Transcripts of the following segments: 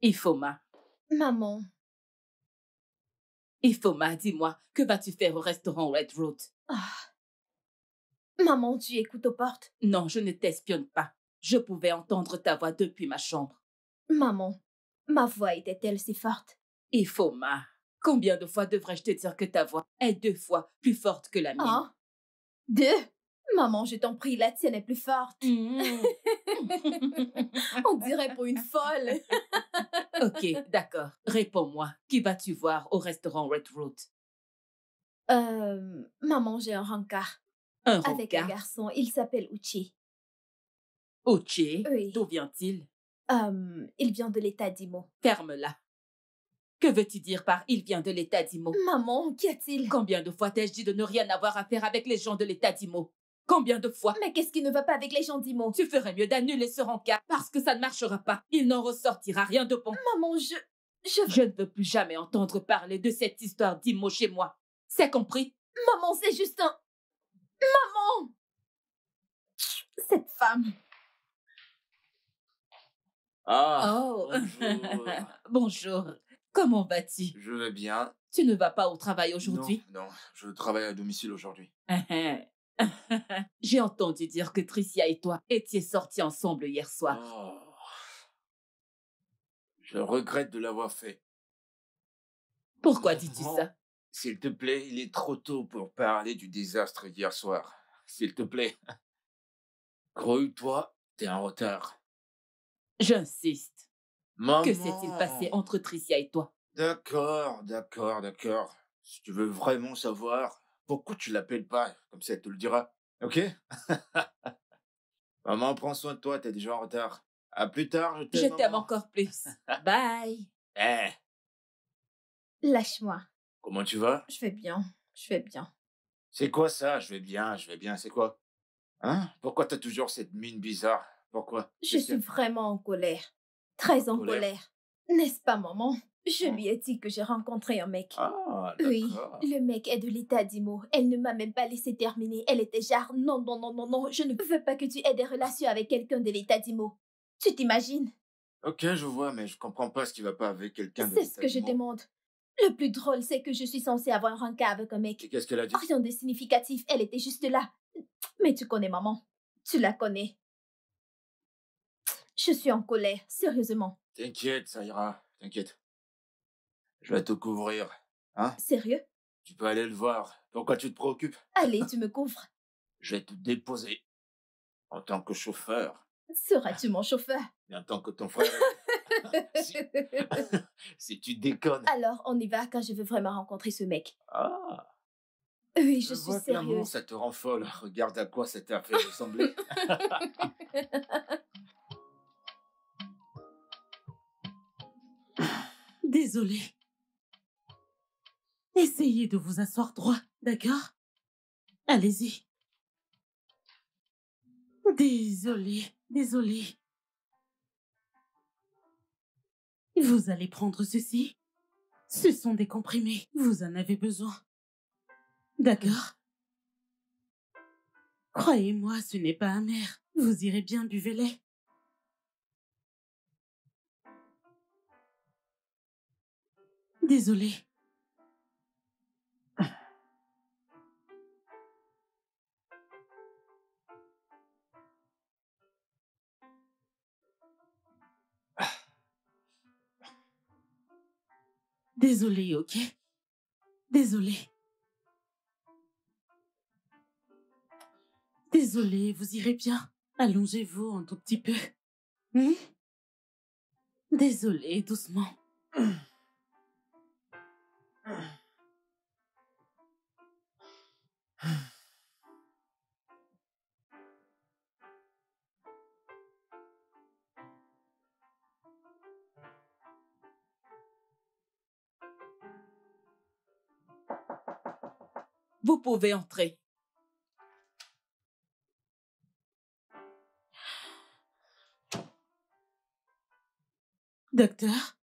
Ifoma, Maman, Ifoma, dis-moi, que vas-tu faire au restaurant Red Road? ah, maman, tu écoutes aux portes. Non, je ne t'espionne pas. Je pouvais entendre ta voix depuis ma chambre. Maman, ma voix était-elle si forte? Ifoma, combien de fois devrais-je te dire que ta voix est 2 fois plus forte que la mienne? Ah, 2? Maman, je t'en prie, la tienne est plus forte. Mm. On dirait pour une folle. Ok, d'accord. Réponds-moi. Qui vas-tu voir au restaurant Red Road? Maman, j'ai un rencard Un avec un rencard? garçon. Il s'appelle Uchi. Uchi? Oui. D'où vient-il? Il vient de l'état d'Imo. Ferme-la. Que veux-tu dire par il vient de l'état d'Imo? Maman, qu'y a-t-il? Combien de fois t'ai-je dit de ne rien avoir à faire avec les gens de l'état d'Imo? Combien de fois? Mais qu'est-ce qui ne va pas avec les gens d'Imo? Tu ferais mieux d'annuler ce rencard parce que ça ne marchera pas. Il n'en ressortira rien de bon. Maman, Je ne veux plus jamais entendre parler de cette histoire d'Imo chez moi. C'est compris? Maman, c'est juste un... Maman! Cette femme. Ah, Oh, bonjour. bonjour. Comment vas-tu? Je vais bien. Tu ne vas pas au travail aujourd'hui? Non, je travaille à domicile aujourd'hui. J'ai entendu dire que Tricia et toi étiez sortis ensemble hier soir. Oh, je regrette de l'avoir fait. Pourquoi dis-tu Maman, ça? s'il te plaît, il est trop tôt pour parler du désastre d'hier soir. S'il te plaît. Grouille-toi, t'es en retard. J'insiste. Maman. Que s'est-il passé entre Tricia et toi? D'accord. Si tu veux vraiment savoir, pourquoi tu l'appelles pas? Comme ça, elle te le dira. Ok? Maman, prends soin de toi, t'es déjà en retard. À plus tard, je t'aime. Je t'aime maman. encore plus. Bye. Eh, Lâche-moi. comment tu vas? Je vais bien. Je vais bien. C'est quoi ça? Je vais bien, c'est quoi? Hein? Pourquoi t'as toujours cette mine bizarre? Pourquoi? Je Qu'est-ce suis qu'il y vraiment en colère. Très en colère? colère. N'est-ce pas, maman? Je lui ai dit que j'ai rencontré un mec. a? Ah, Oui, d'accord. le mec est de l'état d'Imo. Elle ne m'a même pas laissé terminer. Elle était genre, non, non, non, non, non, je ne veux pas que tu aies des relations avec quelqu'un de l'état d'Imo. Tu t'imagines? Ok, je vois, mais je comprends pas ce qui va pas avec quelqu'un de C'est ce que je l'état d'Imo. demande. Le plus drôle, c'est que je suis censée avoir un cas avec un mec. Et qu'est-ce qu'elle a dit? Rien de significatif, elle était juste là. Mais tu connais maman. Tu la connais. Je suis en colère, sérieusement. T'inquiète, ça ira. T'inquiète. Je vais te couvrir. Hein? Sérieux? Tu peux aller le voir. Pourquoi tu te préoccupes? Allez, tu me couvres. Je vais te déposer. En tant que chauffeur. Seras-tu mon chauffeur? Et en tant que ton frère. si, si tu déconnes. Alors, on y va quand je veux vraiment rencontrer ce mec. Ah. Oui, je suis vois que l'amour, sérieuse. ça te rend folle. Regarde à quoi ça t'a fait ressembler. Désolée. Essayez de vous asseoir droit, d'accord? Allez-y. Désolée. Vous allez prendre ceci. Ce sont des comprimés. Vous en avez besoin. D'accord? Croyez-moi, ce n'est pas amer. Vous irez bien, buvez-les. Désolée. Désolée, ok? Désolée, vous irez bien. Allongez-vous un tout petit peu. Désolée, doucement. Vous pouvez entrer. Docteur?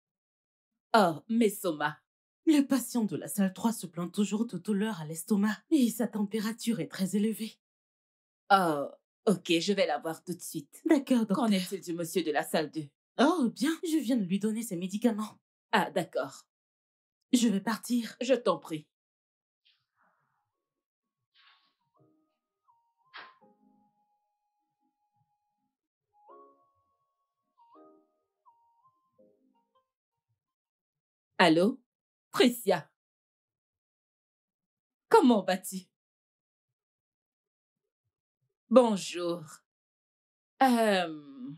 Oh, Mesoma. Le patient de la salle 3 se plaint toujours de douleur à l'estomac et sa température est très élevée. Oh, ok, je vais la voir tout de suite. D'accord, docteur. Qu'en est-il du monsieur de la salle 2? Oh, bien, je viens de lui donner ses médicaments. Ah, d'accord. Je vais partir. Je t'en prie. Allô? Tricia, comment vas-tu? Bonjour. Euh,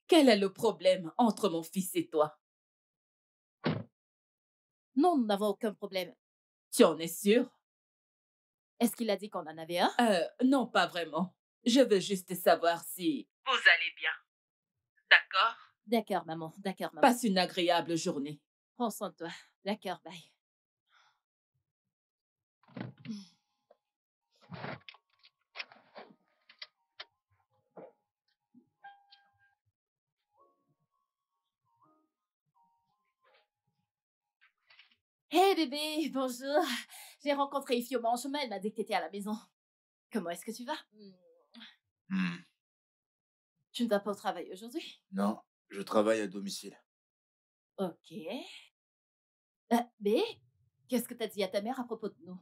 Quel est le problème entre mon fils et toi? Non, nous n'avons aucun problème. Tu en es sûre? Est-ce qu'il a dit qu'on en avait un? Non, pas vraiment. Je veux juste savoir si vous allez bien. D'accord? D'accord, maman. D'accord, maman. Passe une agréable journée. Prends soin de toi. D'accord, bye. Hé bébé, bonjour. J'ai rencontré Ifioma en chemin, elle m'a dit que t'étais à la maison. Comment est-ce que tu vas? Hmm. Tu ne vas pas au travail aujourd'hui? Non, je travaille à domicile. Ok. B, qu'est-ce que t'as dit à ta mère à propos de nous?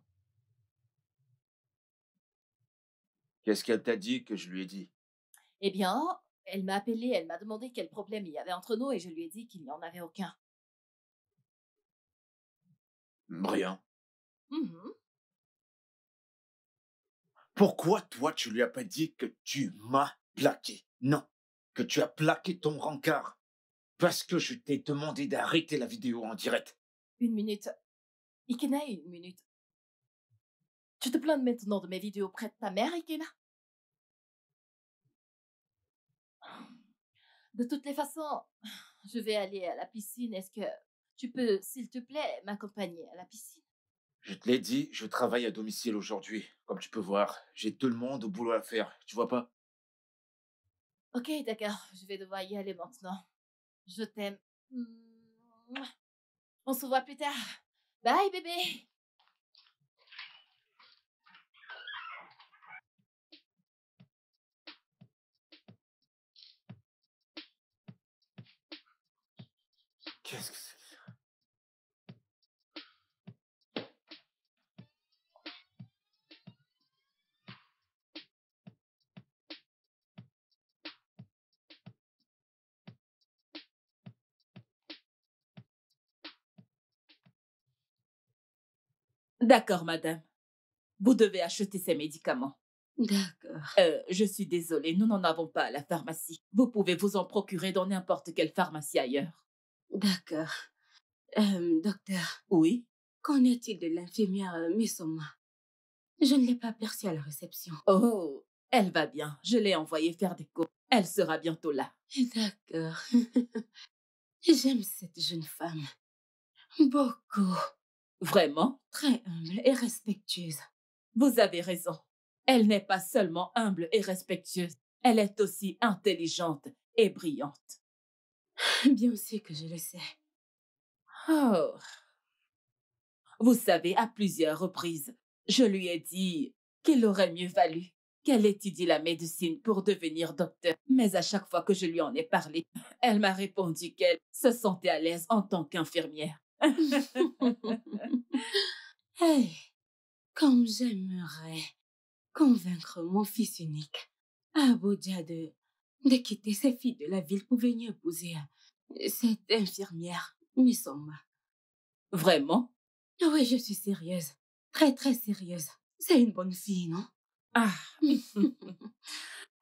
Qu'est-ce qu'elle t'a dit que je lui ai dit? Eh bien, elle m'a appelé, elle m'a demandé quel problème il y avait entre nous et je lui ai dit qu'il n'y en avait aucun. Rien. Mhm. Pourquoi toi tu lui as pas dit que tu m'as plaqué? Non, que tu as plaqué ton rencard. Parce que je t'ai demandé d'arrêter la vidéo en direct. Une minute. Ikena, une minute. Tu te plains maintenant de mes vidéos près de ta mère, Ikena? De toutes les façons, je vais aller à la piscine. Est-ce que tu peux, s'il te plaît, m'accompagner à la piscine? Je te l'ai dit, je travaille à domicile aujourd'hui. Comme tu peux voir, j'ai tout le monde au boulot à faire. Tu vois pas? Ok, d'accord. Je vais devoir y aller maintenant. Je t'aime. Mouah. On se voit plus tard. Bye, bébé. Qu'est-ce que c'est? D'accord, madame. Vous devez acheter ces médicaments. D'accord. Je suis désolée, nous n'en avons pas à la pharmacie. Vous pouvez vous en procurer dans n'importe quelle pharmacie ailleurs. D'accord. Docteur, Oui? qu'en est-il de l'infirmière Missoma? Je ne l'ai pas aperçue à la réception. Oh, elle va bien. Je l'ai envoyée faire des cours. Elle sera bientôt là. D'accord. J'aime cette jeune femme. Beaucoup. Vraiment? Très humble et respectueuse. Vous avez raison. Elle n'est pas seulement humble et respectueuse, elle est aussi intelligente et brillante. Bien sûr que je le sais. Oh. Vous savez, à plusieurs reprises, je lui ai dit qu'il aurait mieux valu qu'elle étudie la médecine pour devenir docteur. Mais à chaque fois que je lui en ai parlé, elle m'a répondu qu'elle se sentait à l'aise en tant qu'infirmière. Hey, comme j'aimerais convaincre mon fils unique, Abodia, de quitter ses filles de la ville pour venir épouser cette infirmière, Missoma. Vraiment? Oui, je suis sérieuse. Très, très sérieuse. C'est une bonne fille, non? Ah.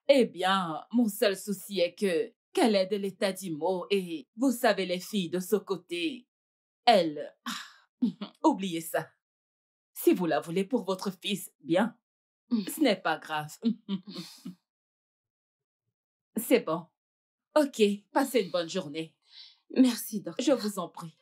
Eh bien, mon seul souci est qu'elle est de l'état d'Imo et vous savez, les filles de ce côté, elles... oubliez ça. Si vous la voulez pour votre fils, bien. Ce n'est pas grave. C'est bon. Ok, passez une bonne journée. Merci, Je docteur. vous en prie.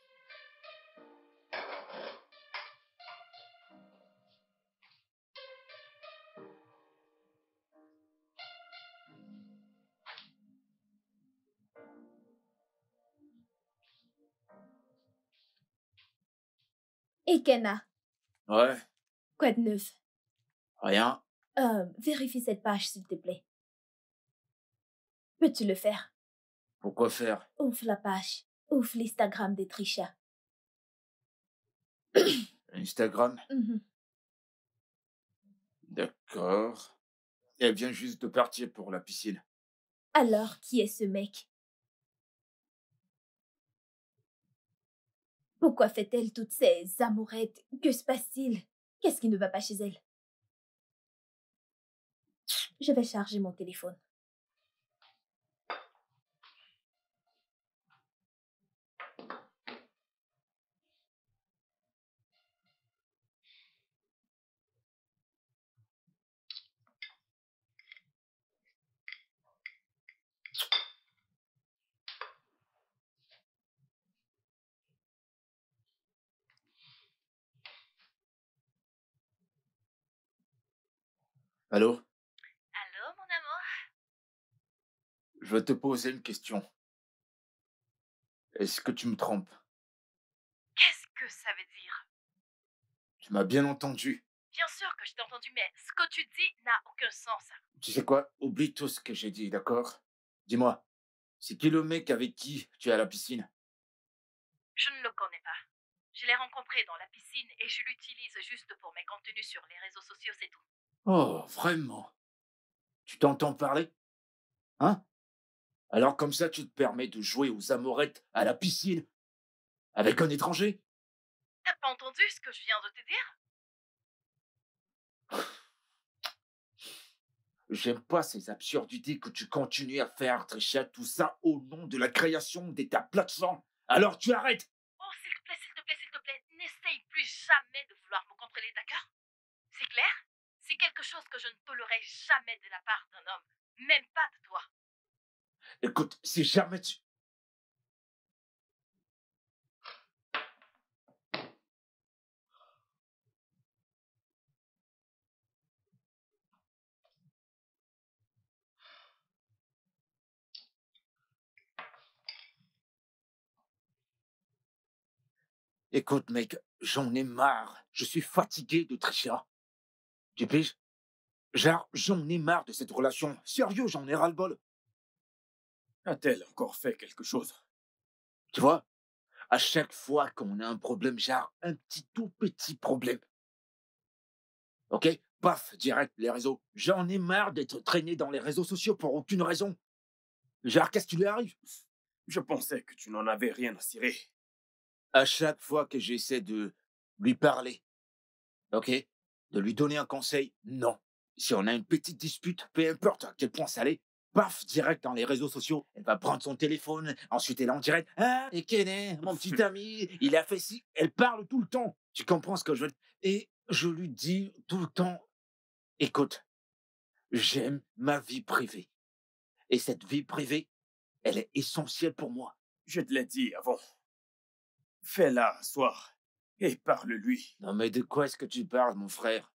Ikena, Ouais, quoi de neuf? rien. Vérifie cette page, s'il te plaît. Peux-tu le faire? Pourquoi faire? Ouvre la page. Ouvre l'Instagram de Trisha. Instagram? Mhm. D'accord. Elle vient juste de partir pour la piscine. Alors, qui est ce mec? Pourquoi fait-elle toutes ces amourettes? Que se passe-t-il? Qu'est-ce qui ne va pas chez elle? Je vais charger mon téléphone. Allô? Allô, mon amour? Je veux te poser une question. Est-ce que tu me trompes? Qu'est-ce que ça veut dire? Tu m'as bien entendu. Bien sûr que je t'ai entendu, mais ce que tu dis n'a aucun sens. Tu sais quoi? Oublie tout ce que j'ai dit, d'accord? Dis-moi, c'est qui le mec avec qui tu es à la piscine? Je ne le connais pas. Je l'ai rencontré dans la piscine et je l'utilise juste pour mes contenus sur les réseaux sociaux, c'est tout. Oh, vraiment? Tu t'entends parler? Hein? Alors comme ça, tu te permets de jouer aux amourettes à la piscine avec un étranger? T'as pas entendu ce que je viens de te dire? J'aime pas ces absurdités que tu continues à faire, Trisha, tout ça au nom de la création de ta plateforme. Alors tu arrêtes! Oh, s'il te plaît, s'il te plaît, s'il te plaît, n'essaye plus jamais de vouloir me contrôler, d'accord? C'est clair? C'est quelque chose que je ne tolérerai jamais de la part d'un homme, même pas de toi. Écoute, si jamais tu... Écoute, mec, j'en ai marre. Je suis fatigué de Trisha. Tu piges? Genre, j'en ai marre de cette relation. Sérieux, j'en ai ras-le-bol. A-t-elle encore fait quelque chose? Tu vois? À chaque fois qu'on a un problème, genre un petit tout petit problème. Ok? Paf, direct, les réseaux. J'en ai marre d'être traîné dans les réseaux sociaux pour aucune raison. Genre, qu'est-ce qui lui arrive? Je pensais que tu n'en avais rien à cirer. À chaque fois que j'essaie de lui parler, ok? De lui donner un conseil, non. Si on a une petite dispute, peu importe à quel point ça l'est, paf, direct dans les réseaux sociaux, elle va prendre son téléphone, ensuite elle est en direct. Ah, et Kené, mon petit ami, il a fait ci. Elle parle tout le temps. Tu comprends ce que je veux dire? Et je lui dis tout le temps, écoute, j'aime ma vie privée. Et cette vie privée, elle est essentielle pour moi. Je te l'ai dit avant. Fais-la asseoir et parle-lui. Non mais de quoi est-ce que tu parles, mon frère?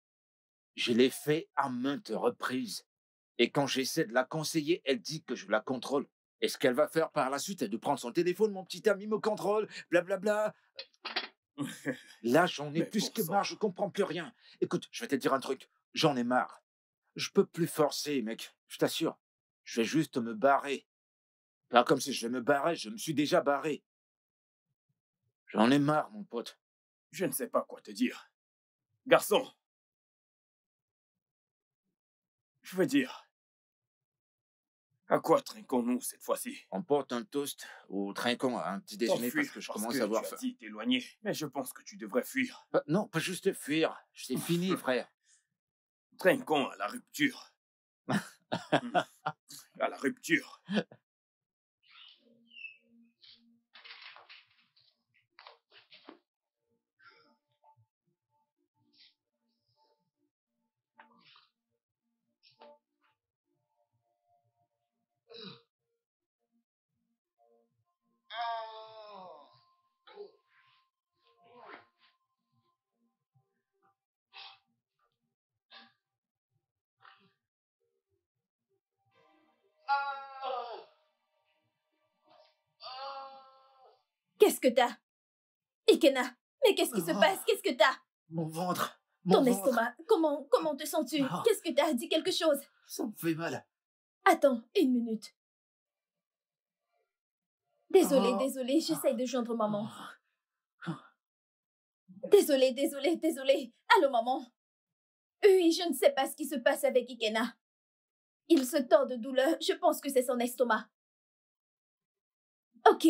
Je l'ai fait à maintes reprises. Et quand j'essaie de la conseiller, elle dit que je la contrôle. Et ce qu'elle va faire par la suite, c'est de prendre son téléphone, mon petit ami me contrôle, blablabla. Là, j'en ai Mais plus bon que sang. marre, je comprends plus rien. Écoute, je vais te dire un truc, j'en ai marre. Je peux plus forcer, mec, je t'assure. Je vais juste me barrer. Pas comme si je vais me barrer, je me suis déjà barré. J'en ai marre, mon pote. Je ne sais pas quoi te dire. Garçon! Je veux dire, à quoi trinquons-nous cette fois-ci? On porte un toast ou trinquons à un petit déjeuner parce que je commence à avoir tu faim. as dit t'éloigner, mais je pense que tu devrais fuir. Non, pas juste fuir. C'est fini, frère. Trinquons à la rupture. À la rupture. Qu'est-ce que t'as? Ikena, mais qu'est-ce qui se passe? Qu'est-ce que t'as? Mon ventre. Ton Mon ventre. estomac, comment te sens-tu? Ah. Qu'est-ce que t'as? Dis quelque chose. Ça me fait mal. Attends, une minute. Désolée, j'essaye de joindre maman. Désolée. Allô, maman? Oui, je ne sais pas ce qui se passe avec Ikena. Il se tord de douleur. Je pense que c'est son estomac. Ok,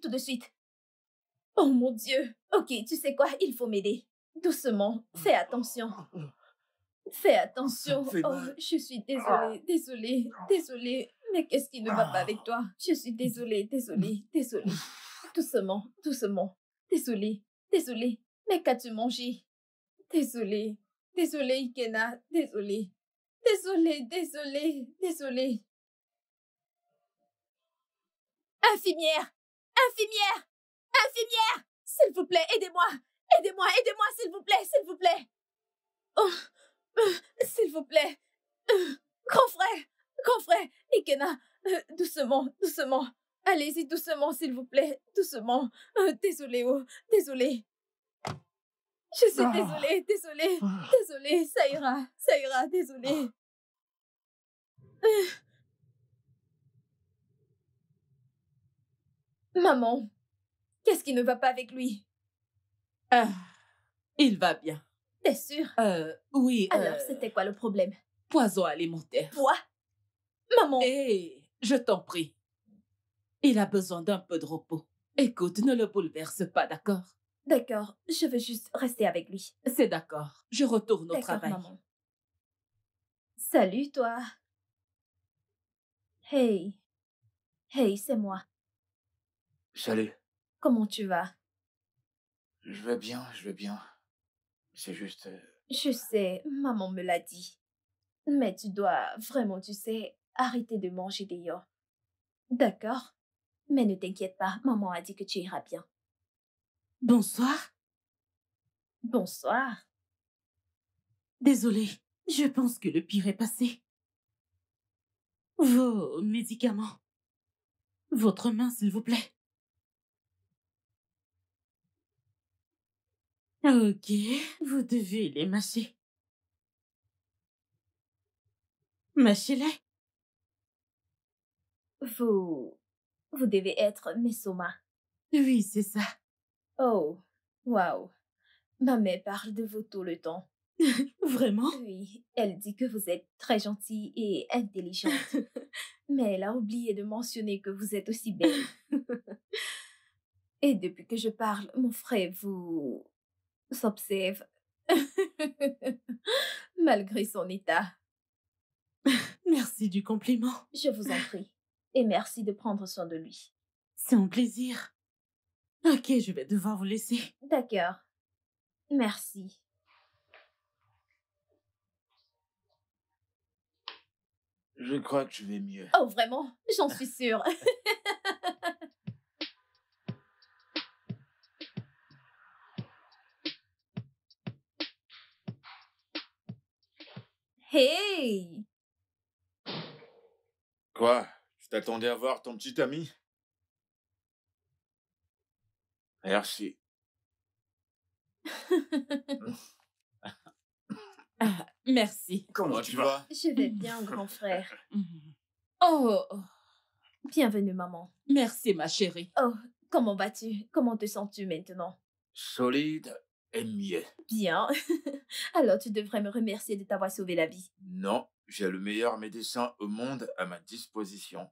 tout de suite. Oh mon Dieu. Ok, tu sais quoi? Il faut m'aider. Doucement. Fais attention. Fais Oh, mal. je suis désolée. Mais qu'est-ce qui ne va pas avec toi? Je suis désolée. Doucement. Désolée. Mais qu'as-tu mangé? Désolée, Ikena. Désolée. Infirmière! S'il vous plaît, aidez-moi, s'il vous plaît. Oh, s'il vous plaît. Grand frère, Ikena, doucement. Allez-y doucement, s'il vous plaît, doucement. Désolée. Je suis désolée. Ça ira, désolée. Maman, qu'est-ce qui ne va pas avec lui? Il va bien. T'es sûre? Oui. Alors, c'était quoi le problème? Poison alimentaire. Quoi? Maman! Je t'en prie. Il a besoin d'un peu de repos. Écoute, ne le bouleverse pas, d'accord? D'accord, je veux juste rester avec lui. C'est d'accord. Je retourne au D'accord, travail. maman. Salut, toi. Hey, c'est moi. Salut. Comment tu vas? Je vais bien. C'est juste... Je sais, maman me l'a dit. Mais tu dois vraiment, arrêter de manger dehors. D'accord? Mais ne t'inquiète pas, maman a dit que tu iras bien. Bonsoir. Bonsoir. Désolée, je pense que le pire est passé. Vos médicaments. Votre main, s'il vous plaît. Ok, vous devez les mâcher. Mâchez-les. Vous devez être Mesoma. Oui, c'est ça. Oh, waouh. Ma mère parle de vous tout le temps. Vraiment? Oui, elle dit que vous êtes très gentille et intelligente. Mais elle a oublié de mentionner que vous êtes aussi belle. Et depuis que je parle, mon frère vous s'observe. Malgré son état. Merci du compliment. Je vous en prie. Et merci de prendre soin de lui. C'est un plaisir. Ok, je vais devoir vous laisser. D'accord. Merci. Je crois que je vais mieux. Oh, vraiment? J'en suis sûre. Hey! Quoi? Tu t'attendais à voir ton petit ami? Merci. Merci. Comment tu vas? Je vais bien, grand frère. Oh, Bienvenue, maman. merci, ma chérie. Oh, comment vas-tu? Comment te sens-tu maintenant? Solide et mieux. Bien. Alors, tu devrais me remercier de t'avoir sauvé la vie. Non, j'ai le meilleur médecin au monde à ma disposition.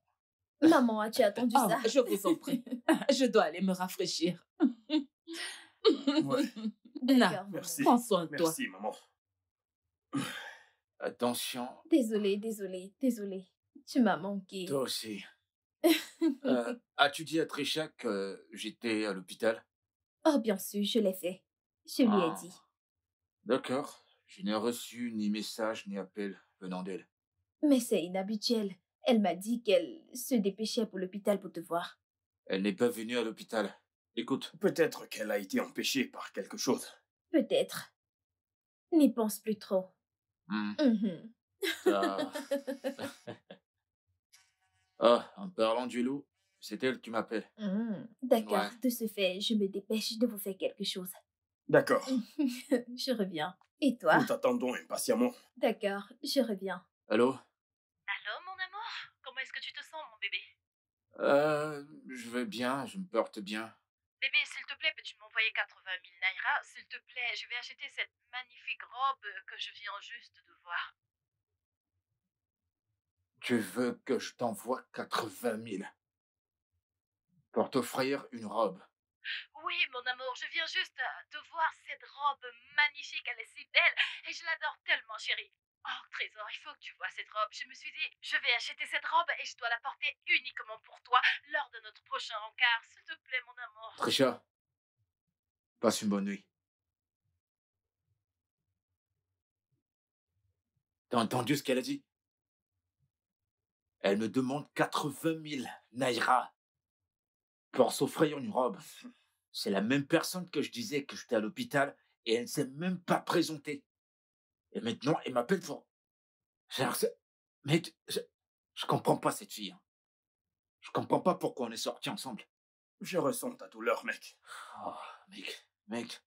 Maman, as-tu attendu Oh, ça? je vous en prie. Je dois aller me rafraîchir. Ouais. D'accord. Merci. Prends soin de toi. Merci, maman. Attention, Désolée. Tu m'as manqué. toi aussi. As-tu dit à Trisha que j'étais à l'hôpital? Oh, bien sûr, je l'ai fait. Je lui ai Ah. dit. D'accord. Je n'ai reçu ni message ni appel venant d'elle. Mais c'est inhabituel. Elle m'a dit qu'elle se dépêchait pour l'hôpital pour te voir. Elle n'est pas venue à l'hôpital. Écoute, Peut-être qu'elle a été empêchée par quelque chose. Peut-être. N'y pense plus trop. ça- en parlant du loup, c'est elle qui m'appelle. D'accord, Ouais. de ce fait, je me dépêche de vous faire quelque chose. D'accord. Je reviens. Et toi? Nous t'attendons impatiemment. D'accord, je reviens. Allô? Allô, mon amour? Comment est-ce que tu te sens, mon bébé? Je vais bien, je me porte bien. Bébé, s'il te plaît, peux-tu m'envoyer 80 000 naira? S'il te plaît, je vais acheter cette magnifique robe que je viens juste de voir. Tu veux que je t'envoie 80 000 pour t'offrir une robe? Oui, mon amour, je viens juste de voir cette robe magnifique. Elle est si belle et je l'adore tellement, chérie. Oh, Trésor, il faut que tu vois cette robe. Je me suis dit, je vais acheter cette robe et je dois la porter uniquement pour toi lors de notre prochain encart. S'il te plaît, mon amour. Trisha, passe une bonne nuit. T'as entendu ce qu'elle a dit? Elle me demande 80 000 naira pour s'offrir une robe. C'est la même personne que je disais que j'étais à l'hôpital et elle ne s'est même pas présentée. Et maintenant, elle m'appelle pour... Genre, mec, je comprends pas cette fille. Hein. Je comprends pas pourquoi on est sortis ensemble. Je ressens ta douleur, mec. Oh, mec.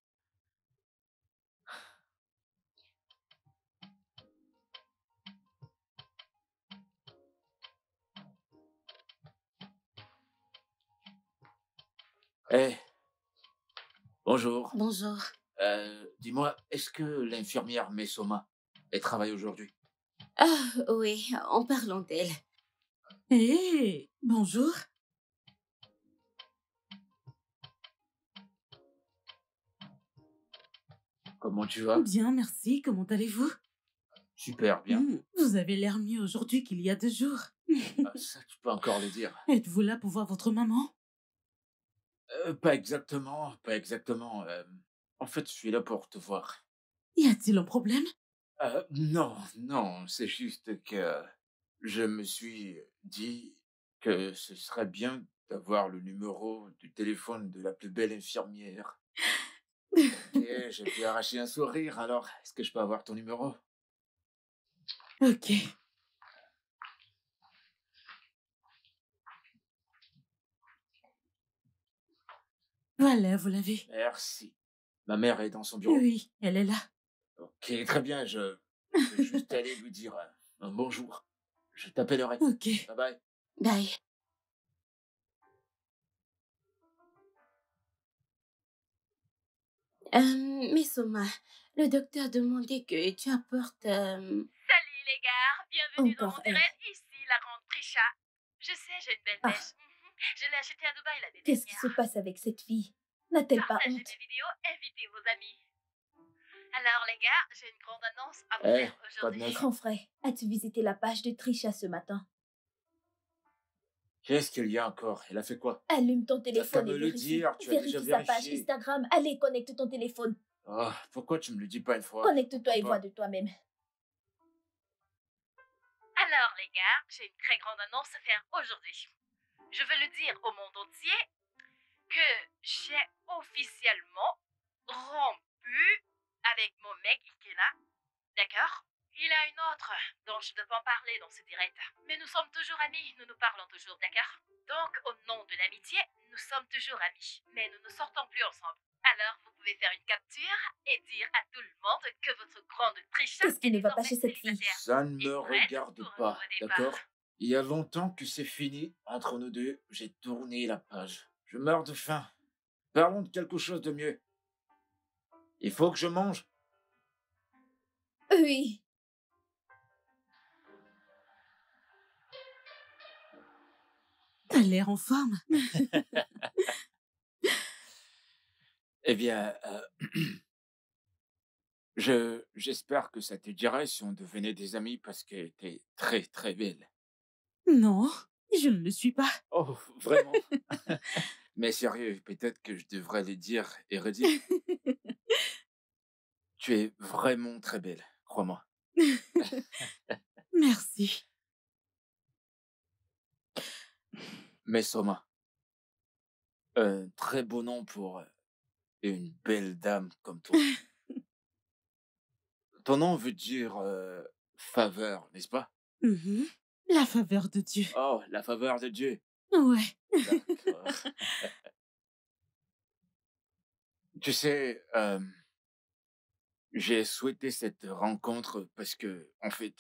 Eh, bonjour. Bonjour. Dis-moi, est-ce que l'infirmière Messoma, elle travaille aujourd'hui? Ah, oui, en parlant d'elle. Hé, bonjour. Comment tu vas? Bien, merci. Comment allez-vous? Super bien. Vous avez l'air mieux aujourd'hui qu'il y a 2 jours. Ah, ça, tu peux encore le dire. Êtes-vous là pour voir votre maman? Pas exactement. En fait, je suis là pour te voir. Y a-t-il un problème? Non, c'est juste que je me suis dit que ce serait bien d'avoir le numéro du téléphone de la plus belle infirmière. Et j'ai pu arracher un sourire, alors est-ce que je peux avoir ton numéro? Ok. Voilà, vous l'avez. Merci. Ma mère est dans son bureau. Oui, elle est là. Ok, très bien, je vais juste aller lui dire un bonjour. Je t'appellerai. Ok. Bye bye. Bye. Mais Soma, le docteur demandait que tu apportes... Salut les gars, bienvenue dans Encore mon elle. terrain. Ici la grande Trisha. Je sais, j'ai une belle Ah. mèche. Je l'ai achetée à Dubaï l'année Qu'est-ce qui dernière. se passe avec cette fille? N'a-t-elle pas Partagez honte? mes vidéos, invitez vos amis. Alors les gars, j'ai une grande annonce à vous Eh, faire pas de aujourd'hui. neuf. Grand frère, as-tu visité la page de Trisha ce matin? Qu'est-ce qu'il y a encore? Elle a fait quoi? Allume ton T'as téléphone qu'à et me le vérifie. dire, tu as déjà Vérifie sa page vérifié. Instagram. Allez, connecte ton téléphone. Oh, pourquoi tu me le dis pas une fois? Connecte-toi et Pourquoi vois pas? de toi-même. Alors les gars, j'ai une très grande annonce à faire aujourd'hui. Je veux le dire au monde entier que j'ai officiellement rompu avec mon mec Ikena. D'accord? Il a une autre dont je ne peux pas en parler dans ce direct. Mais nous sommes toujours amis, nous nous parlons toujours, d'accord? Donc, au nom de l'amitié, nous sommes toujours amis. Mais nous ne sortons plus ensemble. Alors, vous pouvez faire une capture et dire à tout le monde que votre grande Trisha Qu'est-ce qui est ne va pas désormais chez cette fille? célibataire. Ça ne Et me prête regarde pour un pas, nouveau départ. d'accord? Il y a longtemps que c'est fini entre nous deux. J'ai tourné la page. Je meurs de faim. Parlons de quelque chose de mieux. Il faut que je mange. Oui. T'as l'air en forme. Eh bien, j'espère que ça te dirait si on devenait des amis parce que t'es très très belle. Non, je ne le suis pas. Oh, vraiment? Mais sérieux, peut-être que je devrais le dire et redire. Tu es vraiment très belle, crois-moi. Merci. Mais Soma, un très beau nom pour une belle dame comme toi. Ton nom veut dire faveur, n'est-ce pas? Mhm. La faveur de Dieu. Oh, la faveur de Dieu. Ouais. D'accord. Tu sais, j'ai souhaité cette rencontre parce que, en fait,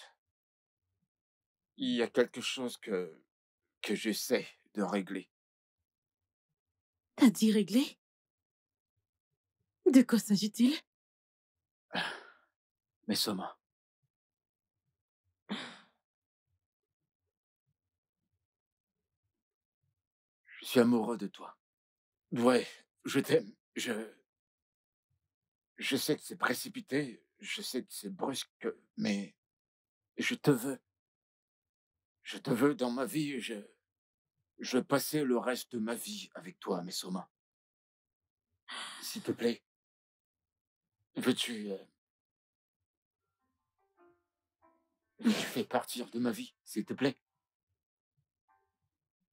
il y a quelque chose que je sais de régler. T'as dit régler? De quoi s'agit-il? Mais Soma, je suis amoureux de toi. Ouais, je t'aime. Je sais que c'est précipité, je sais que c'est brusque, mais je te veux. Je te veux dans ma vie. Je veux passer le reste de ma vie avec toi, mais Soma. S'il te plaît, veux-tu faire partir de ma vie, s'il te plaît?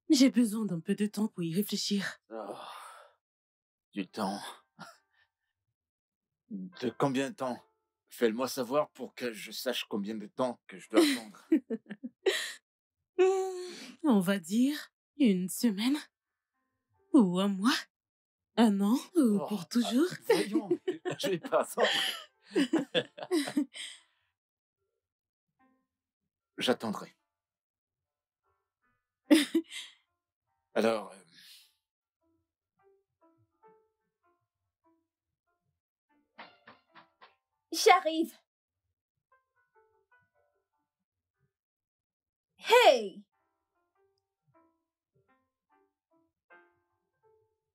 J'ai besoin d'un peu de temps pour y réfléchir. Oh, du temps. De combien de temps? Fais-le-moi savoir pour que je sache combien de temps que je dois attendre. On va dire une semaine ou un mois, un an ou Oh, pour toujours. Voyons, je vais pas attendre. J'attendrai. Alors, J'arrive. Hey!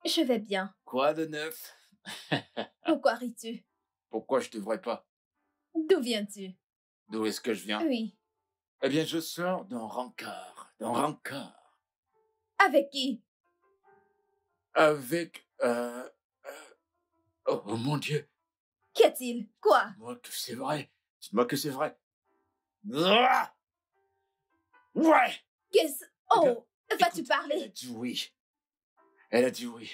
Je vais bien. quoi de neuf? Pourquoi ris-tu? Pourquoi je devrais pas? D'où viens-tu? D'où est-ce que je viens? Oui. Eh bien, je sors d'un rencard. D'un rencard. Avec qui? Avec... oh mon Dieu. Qu'y a-t-il? Quoi? Dites-moi que c'est vrai. Dites-moi que c'est vrai. Ah! Ouais! Qu'est-ce... Oh! Vas-tu Écoute, parler? Elle a dit oui. Elle a dit oui.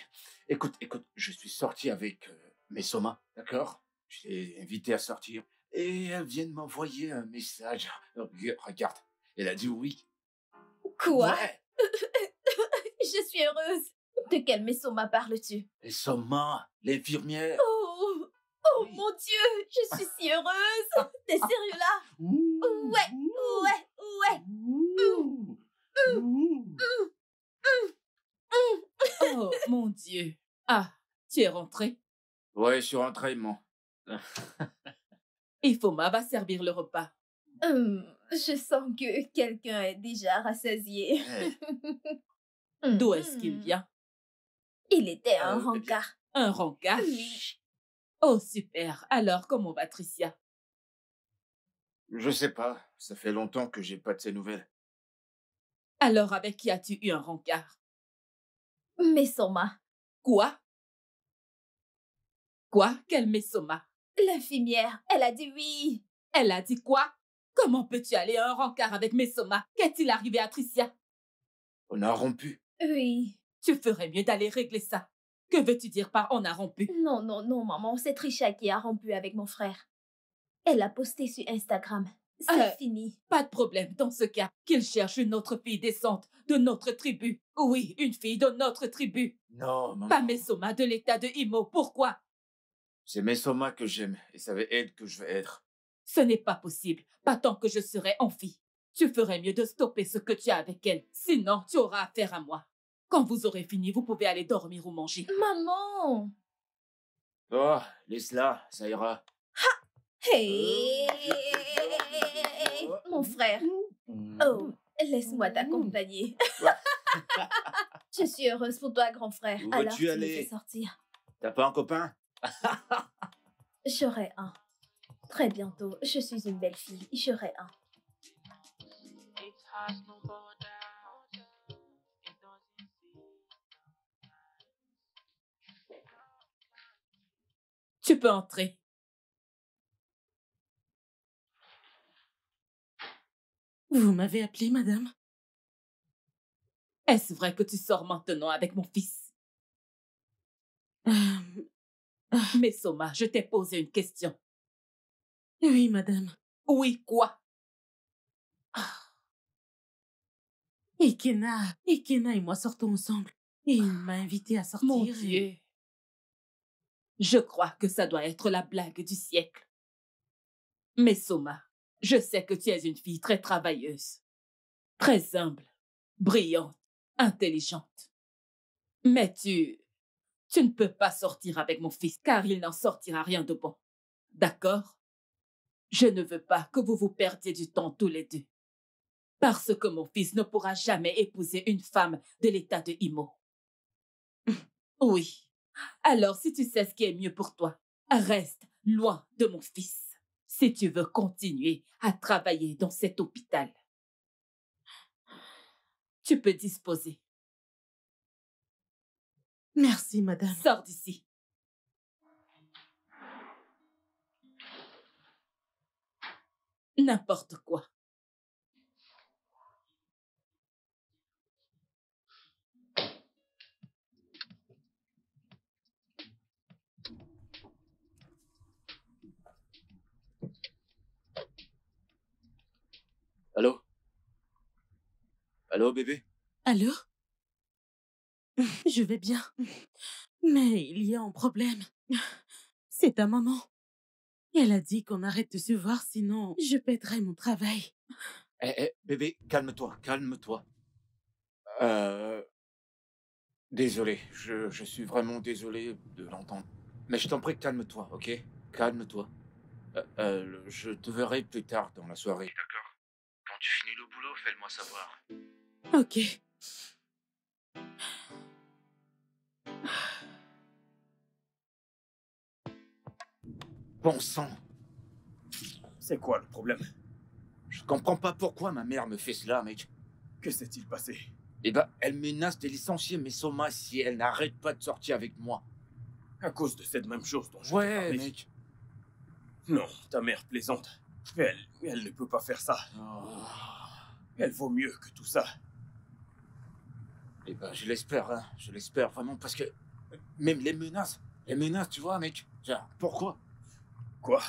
Écoute, je suis sorti avec Mesoma, d'accord? Je l'ai invitée à sortir. Et elle vient de m'envoyer un message. Regarde, elle a dit oui. Quoi? Ouais. Je suis heureuse. De quel Messoma parles-tu? Mesoma, l'infirmière. Oh! Oh Oui. mon Dieu! Je suis si heureuse! T'es sérieux là? Ouais! Ouais! Oh, mon Dieu. Ah, tu es rentré. Ouais, je suis rentré, mon. Ifoma va servir le repas. Je sens que quelqu'un est déjà rassasié. D'où est-ce qu'il vient? Il était un Eh bien- rencard. Un rencard? Oui. Oh, super. Alors, comment va Tricia? Je sais pas. Ça fait longtemps que j'ai pas de ses nouvelles. Alors, avec qui as-tu eu un rencard? Messoma, Quoi? Quoi? Quel Messoma? l'infirmière, elle a dit oui. Elle a dit quoi? Comment peux-tu aller à un rencard avec Messoma? Qu'est-il arrivé à Tricia? On a rompu. Oui. Tu ferais mieux d'aller régler ça. Que veux-tu dire par on a rompu? Non, maman, c'est Trisha qui a rompu avec mon frère. Elle a posté sur Instagram. C'est fini. Pas de problème dans ce cas. Qu'il cherche une autre fille décente de notre tribu. Oui, une fille de notre tribu. Non, maman. Pas Messoma de l'état de Imo. Pourquoi? C'est Mesoma que j'aime et ça va être que je vais être. Ce n'est pas possible. Pas tant que je serai en fille. Tu ferais mieux de stopper ce que tu as avec elle. Sinon, tu auras affaire à moi. Quand vous aurez fini, vous pouvez aller dormir ou manger. Maman! Oh, laisse-la, ça ira. Hey! Mon frère. Oh, laisse-moi t'accompagner. Je suis heureuse pour toi, grand frère. Où Alors veux-tu tu me aller? fais sortir. T'as pas un copain? J'aurai un. Très bientôt, je suis une belle fille. J'aurai un. Tu peux entrer. Vous m'avez appelé, madame? Est-ce vrai que tu sors maintenant avec mon fils? Messoma, je t'ai posé une question. Oui, madame. Oui, quoi? Ikena et moi sortons ensemble. Et il m'a invité à sortir. Mon et- Dieu. Je crois que ça doit être la blague du siècle. Messoma, je sais que tu es une fille très travailleuse, très humble, brillante. intelligente. Mais tu ne peux pas sortir avec mon fils car il n'en sortira rien de bon. D'accord? Je ne veux pas que vous vous perdiez du temps tous les deux. Parce que mon fils ne pourra jamais épouser une femme de l'état de Imo. Oui. Alors, si tu sais ce qui est mieux pour toi, reste loin de mon fils. Si tu veux continuer à travailler dans cet hôpital, tu peux disposer. Merci, madame. Sors d'ici. N'importe quoi. Allô? Allô, bébé? Allô? Je vais bien. Mais il y a un problème. C'est ta maman. Elle a dit qu'on arrête de se voir, sinon je perdrai mon travail. Bébé, calme-toi, calme-toi. Désolé, je suis vraiment désolé de l'entendre. Mais je t'en prie, calme-toi, ok? Calme-toi. Je te verrai plus tard dans la soirée. D'accord. Quand tu finis le boulot, fais-le-moi savoir. Ok. Bon sang, C'est quoi le problème? je comprends pas pourquoi ma mère me fait cela, mec. Que s'est-il passé? Eh ben, elle menace de licencier mes Soma si elle n'arrête pas de sortir avec moi. À cause de cette même chose dont je t'ai Ouais, parlé. mec. Non, ta mère plaisante. Elle ne peut pas faire ça. Oh. Elle vaut mieux que tout ça. Eh ben, je l'espère, hein. Je l'espère vraiment, parce que même les menaces, tu vois, mec. Genre, pourquoi? Quoi?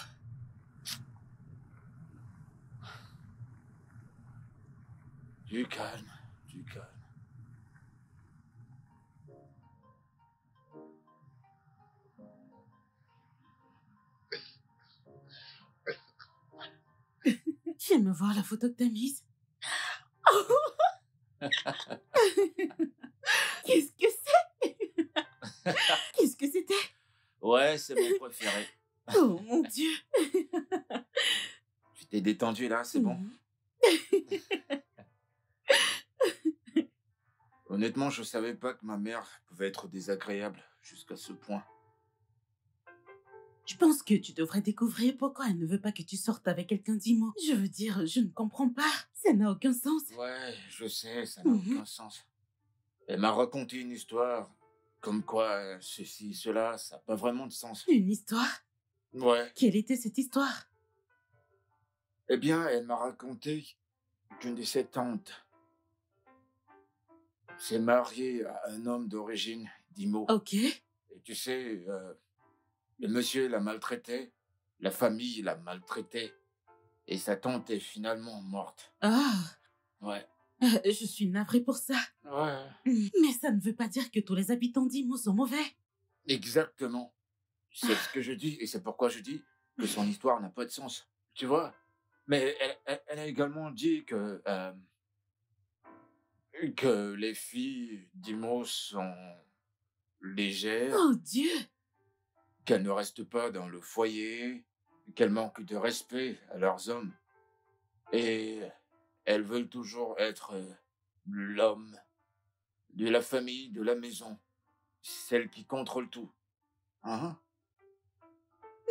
Du calme, du calme. Viens me voir la photo que t'as mise. Qu'est-ce que c'est? Qu'est-ce que c'était? Ouais, c'est mon préféré. Oh mon Dieu. Tu t'es détendu là, c'est bon? Honnêtement, je savais pas que ma mère pouvait être désagréable jusqu'à ce point. Je pense que tu devrais découvrir pourquoi elle ne veut pas que tu sortes avec quelqu'un d'Imo. Je veux dire, je ne comprends pas. Ça n'a aucun sens. Ouais, je sais, ça n'a aucun sens. Elle m'a raconté une histoire, comme quoi ceci, cela, ça n'a pas vraiment de sens. Une histoire? Ouais. Quelle était cette histoire? Eh bien, elle m'a raconté qu'une de ses tantes s'est mariée à un homme d'origine d'Imo. Ok. Et tu sais, le monsieur l'a maltraité, la famille l'a maltraité, et sa tante est finalement morte. Ah, Ouais. je suis navrée pour ça. Ouais. Mais ça ne veut pas dire que tous les habitants d'Imo sont mauvais. Exactement. C'est ce que je dis, et c'est pourquoi je dis que son histoire n'a pas de sens. Tu vois? Mais elle a également dit que les filles d'Imo sont légères, Oh Dieu! qu'elles ne restent pas dans le foyer, qu'elles manquent de respect à leurs hommes. Et elles veulent toujours être l'homme de la famille, de la maison, celle qui contrôle tout. Hein?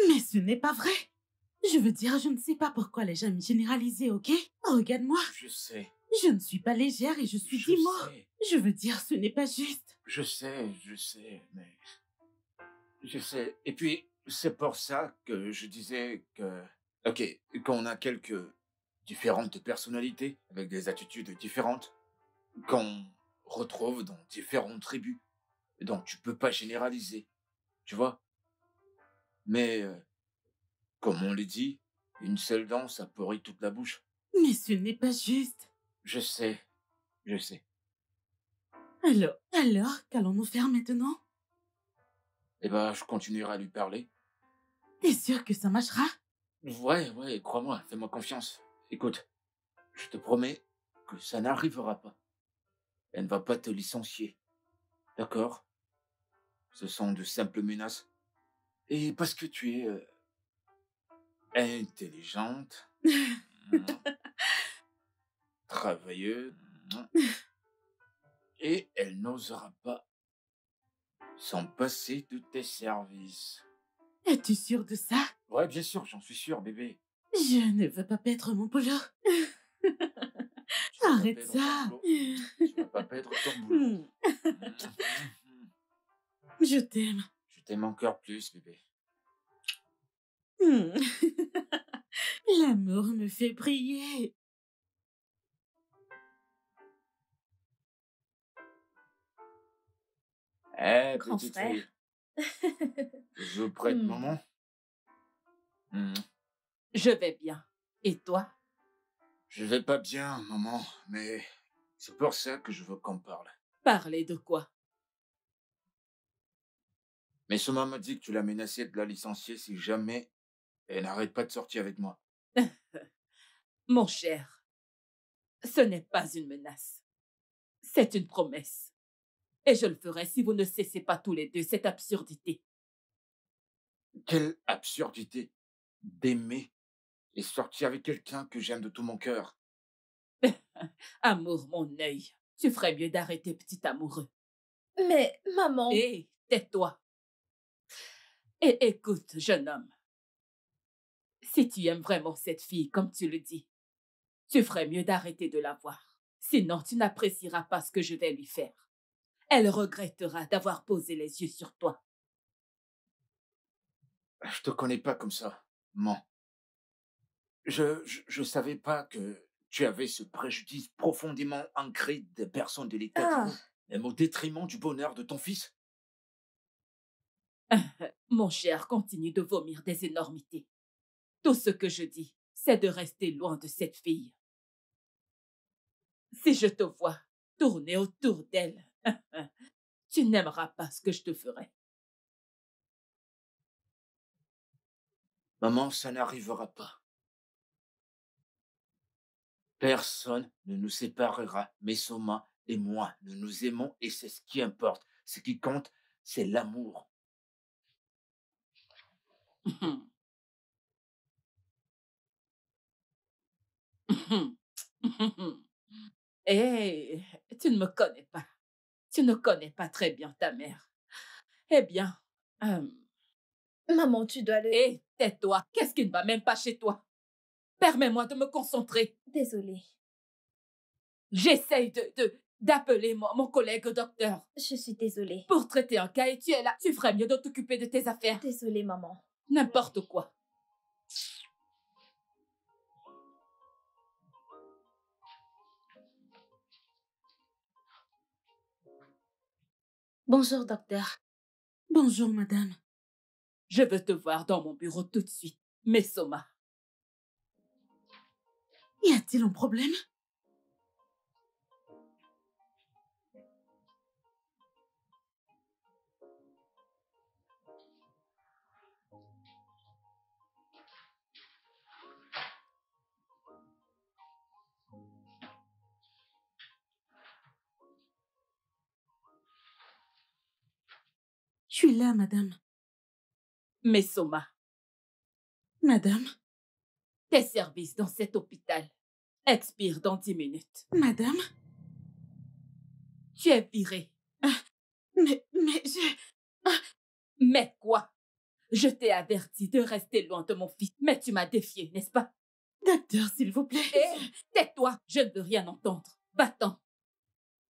Mais ce n'est pas vrai. Je veux dire, je ne sais pas pourquoi les gens me généraliser, ok? Regarde-moi. Je sais. Je ne suis pas légère et je suis Je d'Imo. sais. Je veux dire, ce n'est pas juste. Je sais, mais... Je sais. Et puis, c'est pour ça que je disais que... Ok, qu'on a quelques différentes personnalités, avec des attitudes différentes, qu'on retrouve dans différentes tribus. Donc, tu peux pas généraliser, tu vois. Mais, comme on l'a dit, une seule dent, ça pourrit toute la bouche. Mais ce n'est pas juste. Je sais, je sais. Alors, qu'allons-nous faire maintenant? Eh ben, je continuerai à lui parler. T'es sûr que ça marchera? Ouais, crois-moi, fais-moi confiance. Écoute, je te promets que ça n'arrivera pas. Elle ne va pas te licencier. D'accord? Ce sont de simples menaces. Et parce que tu es intelligente, mm, travailleuse, et elle n'osera pas s'en passer de tes services. Es-tu sûr de ça? Ouais, bien sûr, j'en suis sûr, bébé. Je ne veux pas perdre mon boulot. Tu vas pas Arrête perdre ton ça. boulot. Tu vas pas perdre ton boulot. Je t'aime. Je t'aime encore plus, bébé. L'amour me fait briller. Eh, Grand petite frère. fille, je prête, Hmm. maman. Hmm. Je vais bien. Et toi? Je vais pas bien, maman, mais c'est pour ça que je veux qu'on parle. Parler de quoi? Mais Soma m'a dit que tu l'as menacée de la licencier si jamais elle n'arrête pas de sortir avec moi. Mon cher, ce n'est pas une menace. C'est une promesse. Et je le ferai si vous ne cessez pas tous les deux cette absurdité. Quelle absurdité d'aimer et sortir avec quelqu'un que j'aime de tout mon cœur. Amour, mon œil. Tu ferais mieux d'arrêter, petit amoureux. Mais, maman... Hé, tais-toi. Et écoute, jeune homme. Si tu aimes vraiment cette fille, comme tu le dis, tu ferais mieux d'arrêter de la voir. Sinon, tu n'apprécieras pas ce que je vais lui faire. Elle regrettera d'avoir posé les yeux sur toi. Je te connais pas comme ça, maman. Je savais pas que tu avais ce préjudice profondément ancré des personnes de l'état, Ah, même au détriment du bonheur de ton fils. Mon cher, continue de vomir des énormités. Tout ce que je dis, c'est de rester loin de cette fille. Si je te vois tourner autour d'elle, tu n'aimeras pas ce que je te ferai. Maman, ça n'arrivera pas. Personne ne nous séparera, mais Soma et moi, nous nous aimons et c'est ce qui importe. Ce qui compte, c'est l'amour. Eh, tu ne me connais pas. Tu ne connais pas très bien ta mère. Eh bien, maman, tu dois le... tais-toi. Qu'est-ce qui ne va même pas chez toi? Permets-moi de me concentrer. Désolée. J'essaye d'appeler mon collègue docteur Je suis désolée. pour traiter un cas et tu es là. Tu ferais mieux de t'occuper de tes affaires. Désolée, maman. N'importe quoi. Bonjour, docteur. Bonjour, madame. Je veux te voir dans mon bureau tout de suite. Mais Soma. Y a-t-il un problème? Je suis là, madame. Mais Soma. Madame. Tes services dans cet hôpital expirent dans 10 minutes. Madame. Tu es virée. Mais je... Mais quoi? Je t'ai averti de rester loin de mon fils, mais tu m'as défié, n'est-ce pas? Docteur, s'il vous plaît. Hé, tais-toi, je ne veux rien entendre. Va-t'en.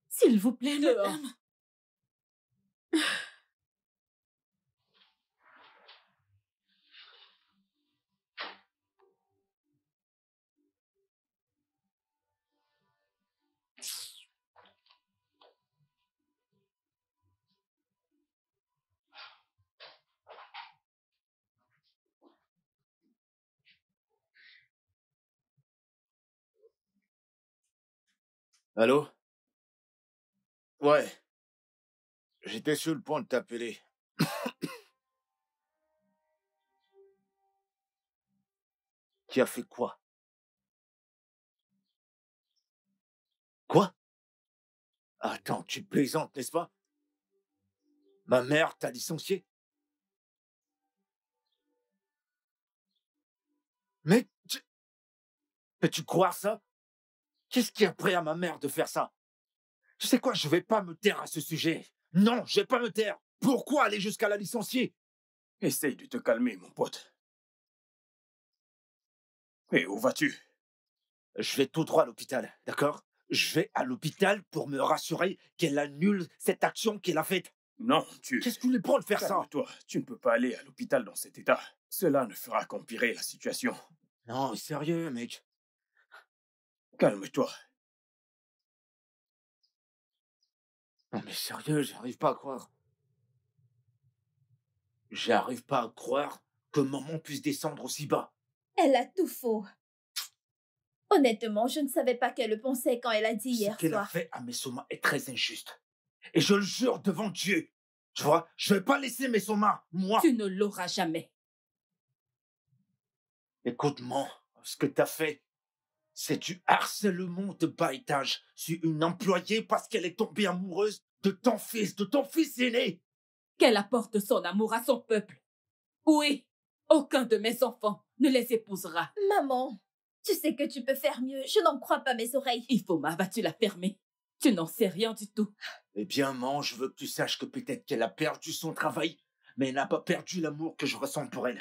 S'il vous plaît, Dehors. madame. Allô? Ouais. J'étais sur le point de t'appeler. Qui a fait quoi? Quoi? Attends, tu plaisantes, n'est-ce pas? Ma mère t'a licencié? Mais tu crois ça? Qu'est-ce qui a pris à ma mère de faire ça? Tu sais quoi, je vais pas me taire à ce sujet. Non, je vais pas me taire. Pourquoi aller jusqu'à la licencier? Essaye de te calmer, mon pote. Mais où vas-tu? Je vais tout droit à l'hôpital, d'accord? Je vais à l'hôpital pour me rassurer qu'elle annule cette action qu'elle a faite. Non, Qu'est-ce que tu voulais prendre faire ça? Calme-toi, tu ne peux pas aller à l'hôpital dans cet état. Cela ne fera qu'empirer la situation. Non, sérieux, mec. Calme-toi. Non, mais sérieux, j'arrive pas à croire. J'arrive pas à croire que maman puisse descendre aussi bas. Elle a tout faux. Honnêtement, je ne savais pas qu'elle le pensait quand elle a dit hier Ce qu'elle a soir. fait à Mesoma est très injuste. Et je le jure devant Dieu. Tu vois, je vais pas laisser Mesoma, moi. Tu ne l'auras jamais. Écoute-moi, ce que t'as fait, c'est du harcèlement de bas étage sur une employée parce qu'elle est tombée amoureuse de ton fils aîné. Qu'elle apporte son amour à son peuple. Oui, aucun de mes enfants ne les épousera. Maman, tu sais que tu peux faire mieux. Je n'en crois pas mes oreilles. Ifoma, vas-tu la fermer? Tu n'en sais rien du tout. Eh bien, maman, je veux que tu saches que peut-être qu'elle a perdu son travail, mais elle n'a pas perdu l'amour que je ressens pour elle.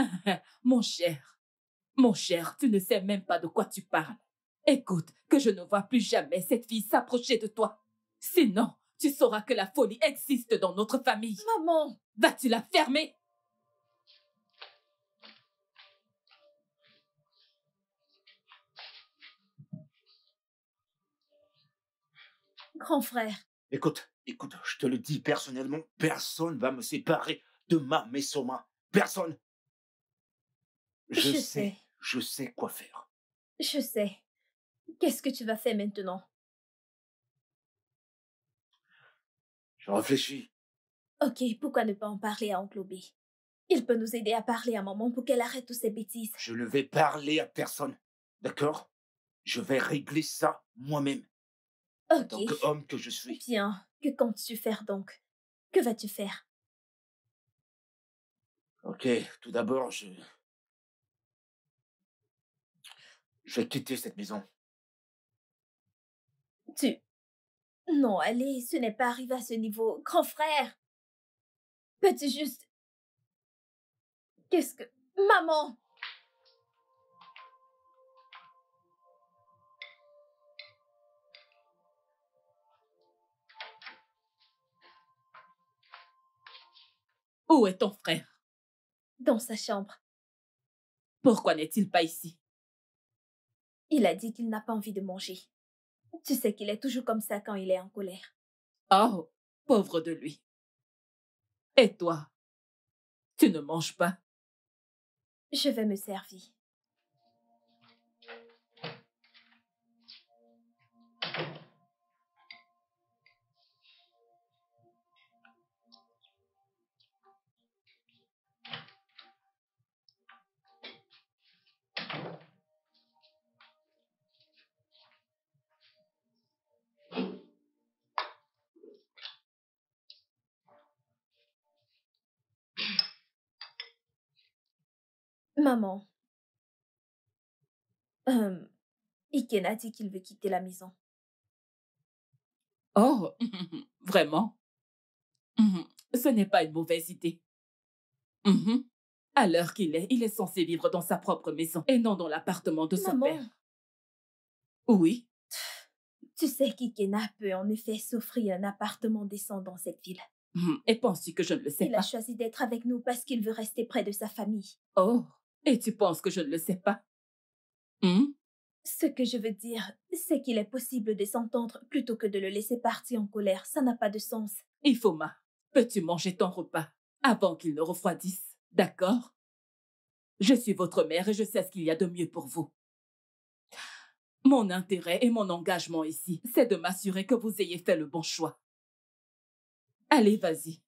Mon cher, tu ne sais même pas de quoi tu parles. Écoute, que je ne vois plus jamais cette fille s'approcher de toi. Sinon, tu sauras que la folie existe dans notre famille. Maman, Vas-tu la fermer? grand frère, Écoute, je te le dis personnellement, personne va me séparer de ma Mesoma. Personne. Je sais. Je sais quoi faire. je sais. Qu'est-ce que tu vas faire maintenant? Je réfléchis. Ok, pourquoi ne pas en parler à Oncle Obi? Il peut nous aider à parler à maman pour qu'elle arrête toutes ces bêtises. Je ne vais parler à personne. D'accord? Je vais régler ça moi-même. En Ok, tant qu'homme que je suis. bien. Que comptes-tu faire donc? Que vas-tu faire? Ok, tout d'abord, je vais quitter cette maison. Non, allez, ce n'est pas arrivé à ce niveau. Grand frère, peux-tu juste... Qu'est-ce que... Maman! Où est ton frère? Dans sa chambre. Pourquoi n'est-il pas ici? Il a dit qu'il n'a pas envie de manger. Tu sais qu'il est toujours comme ça quand il est en colère. Oh, pauvre de lui. Et toi, tu ne manges pas? Je vais me servir. Maman, Iken a dit qu'il veut quitter la maison. Oh, vraiment? Ce n'est pas une mauvaise idée. À l'heure qu'il est, il est censé vivre dans sa propre maison et non dans l'appartement de son Maman, père. Oui, tu sais qu'Ikena peut en effet s'offrir un appartement décent dans cette ville. et penses-tu que je ne le sais Il a pas? choisi d'être avec nous parce qu'il veut rester près de sa famille. Oh, et tu penses que je ne le sais pas? Ce que je veux dire, c'est qu'il est possible de s'entendre plutôt que de le laisser partir en colère. Ça n'a pas de sens. Ifoma, peux-tu manger ton repas avant qu'il ne refroidisse? D'accord? Je suis votre mère et je sais ce qu'il y a de mieux pour vous. Mon intérêt et mon engagement ici, c'est de m'assurer que vous ayez fait le bon choix. Allez, vas-y.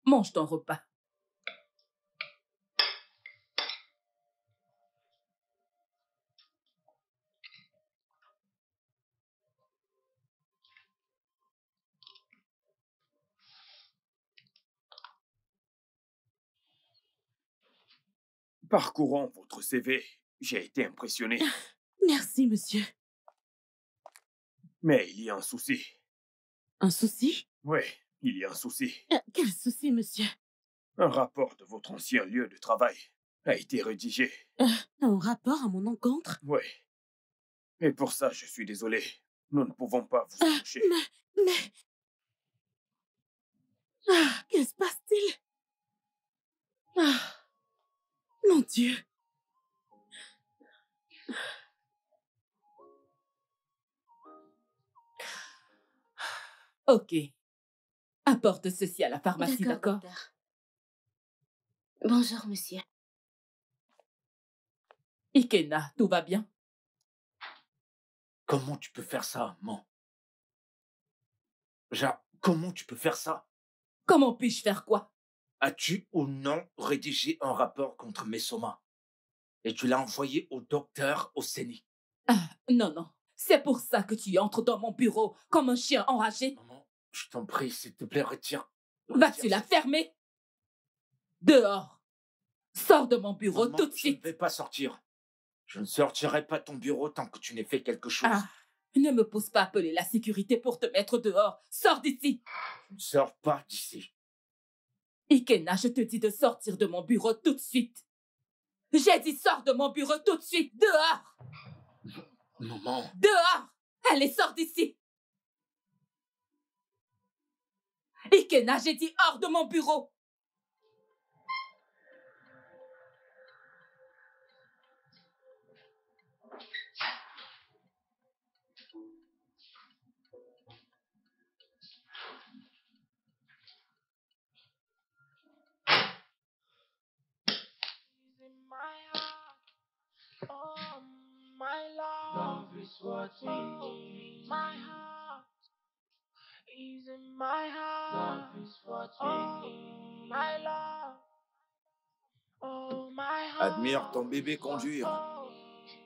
Mange ton repas. Parcourant votre CV, j'ai été impressionné. Merci, monsieur. Mais il y a un souci. Un souci? Oui, il y a un souci. Quel souci, monsieur? Un rapport de votre ancien lieu de travail a été rédigé. Un rapport à mon encontre? Oui. Et pour ça, je suis désolé. Nous ne pouvons pas vous embaucher. Mais... que se passe-t-il? Mon Dieu. Ok. Apporte ceci à la pharmacie, d'accord? docteur. Bonjour, monsieur. Ikena, tout va bien? Comment tu peux faire ça, maman? Comment tu peux faire ça? Comment puis-je faire quoi? As-tu ou non rédigé un rapport contre Mesoma? Et tu l'as envoyé au docteur au CENI? Non, non. C'est pour ça que tu entres dans mon bureau comme un chien enragé. Maman, je t'en prie, s'il te plaît, retire. Vas-tu la fermer? Dehors. Sors de mon bureau Maman, tout de je suite. ne vais pas sortir. Je ne sortirai pas de ton bureau tant que tu n'aies fait quelque chose. Ne me pousse pas appeler la sécurité pour te mettre dehors. Sors d'ici. Je ne sors pas d'ici. Ikena, je te dis de sortir de mon bureau tout de suite. J'ai dit sors de mon bureau tout de suite. Dehors. Maman. Dehors. Allez, sors d'ici. Ikena, j'ai dit hors de mon bureau. Oh, my love is what we need. My heart is in my heart. Love is what we need. My love. Oh, my heart. Admire ton bébé conduire. Oh,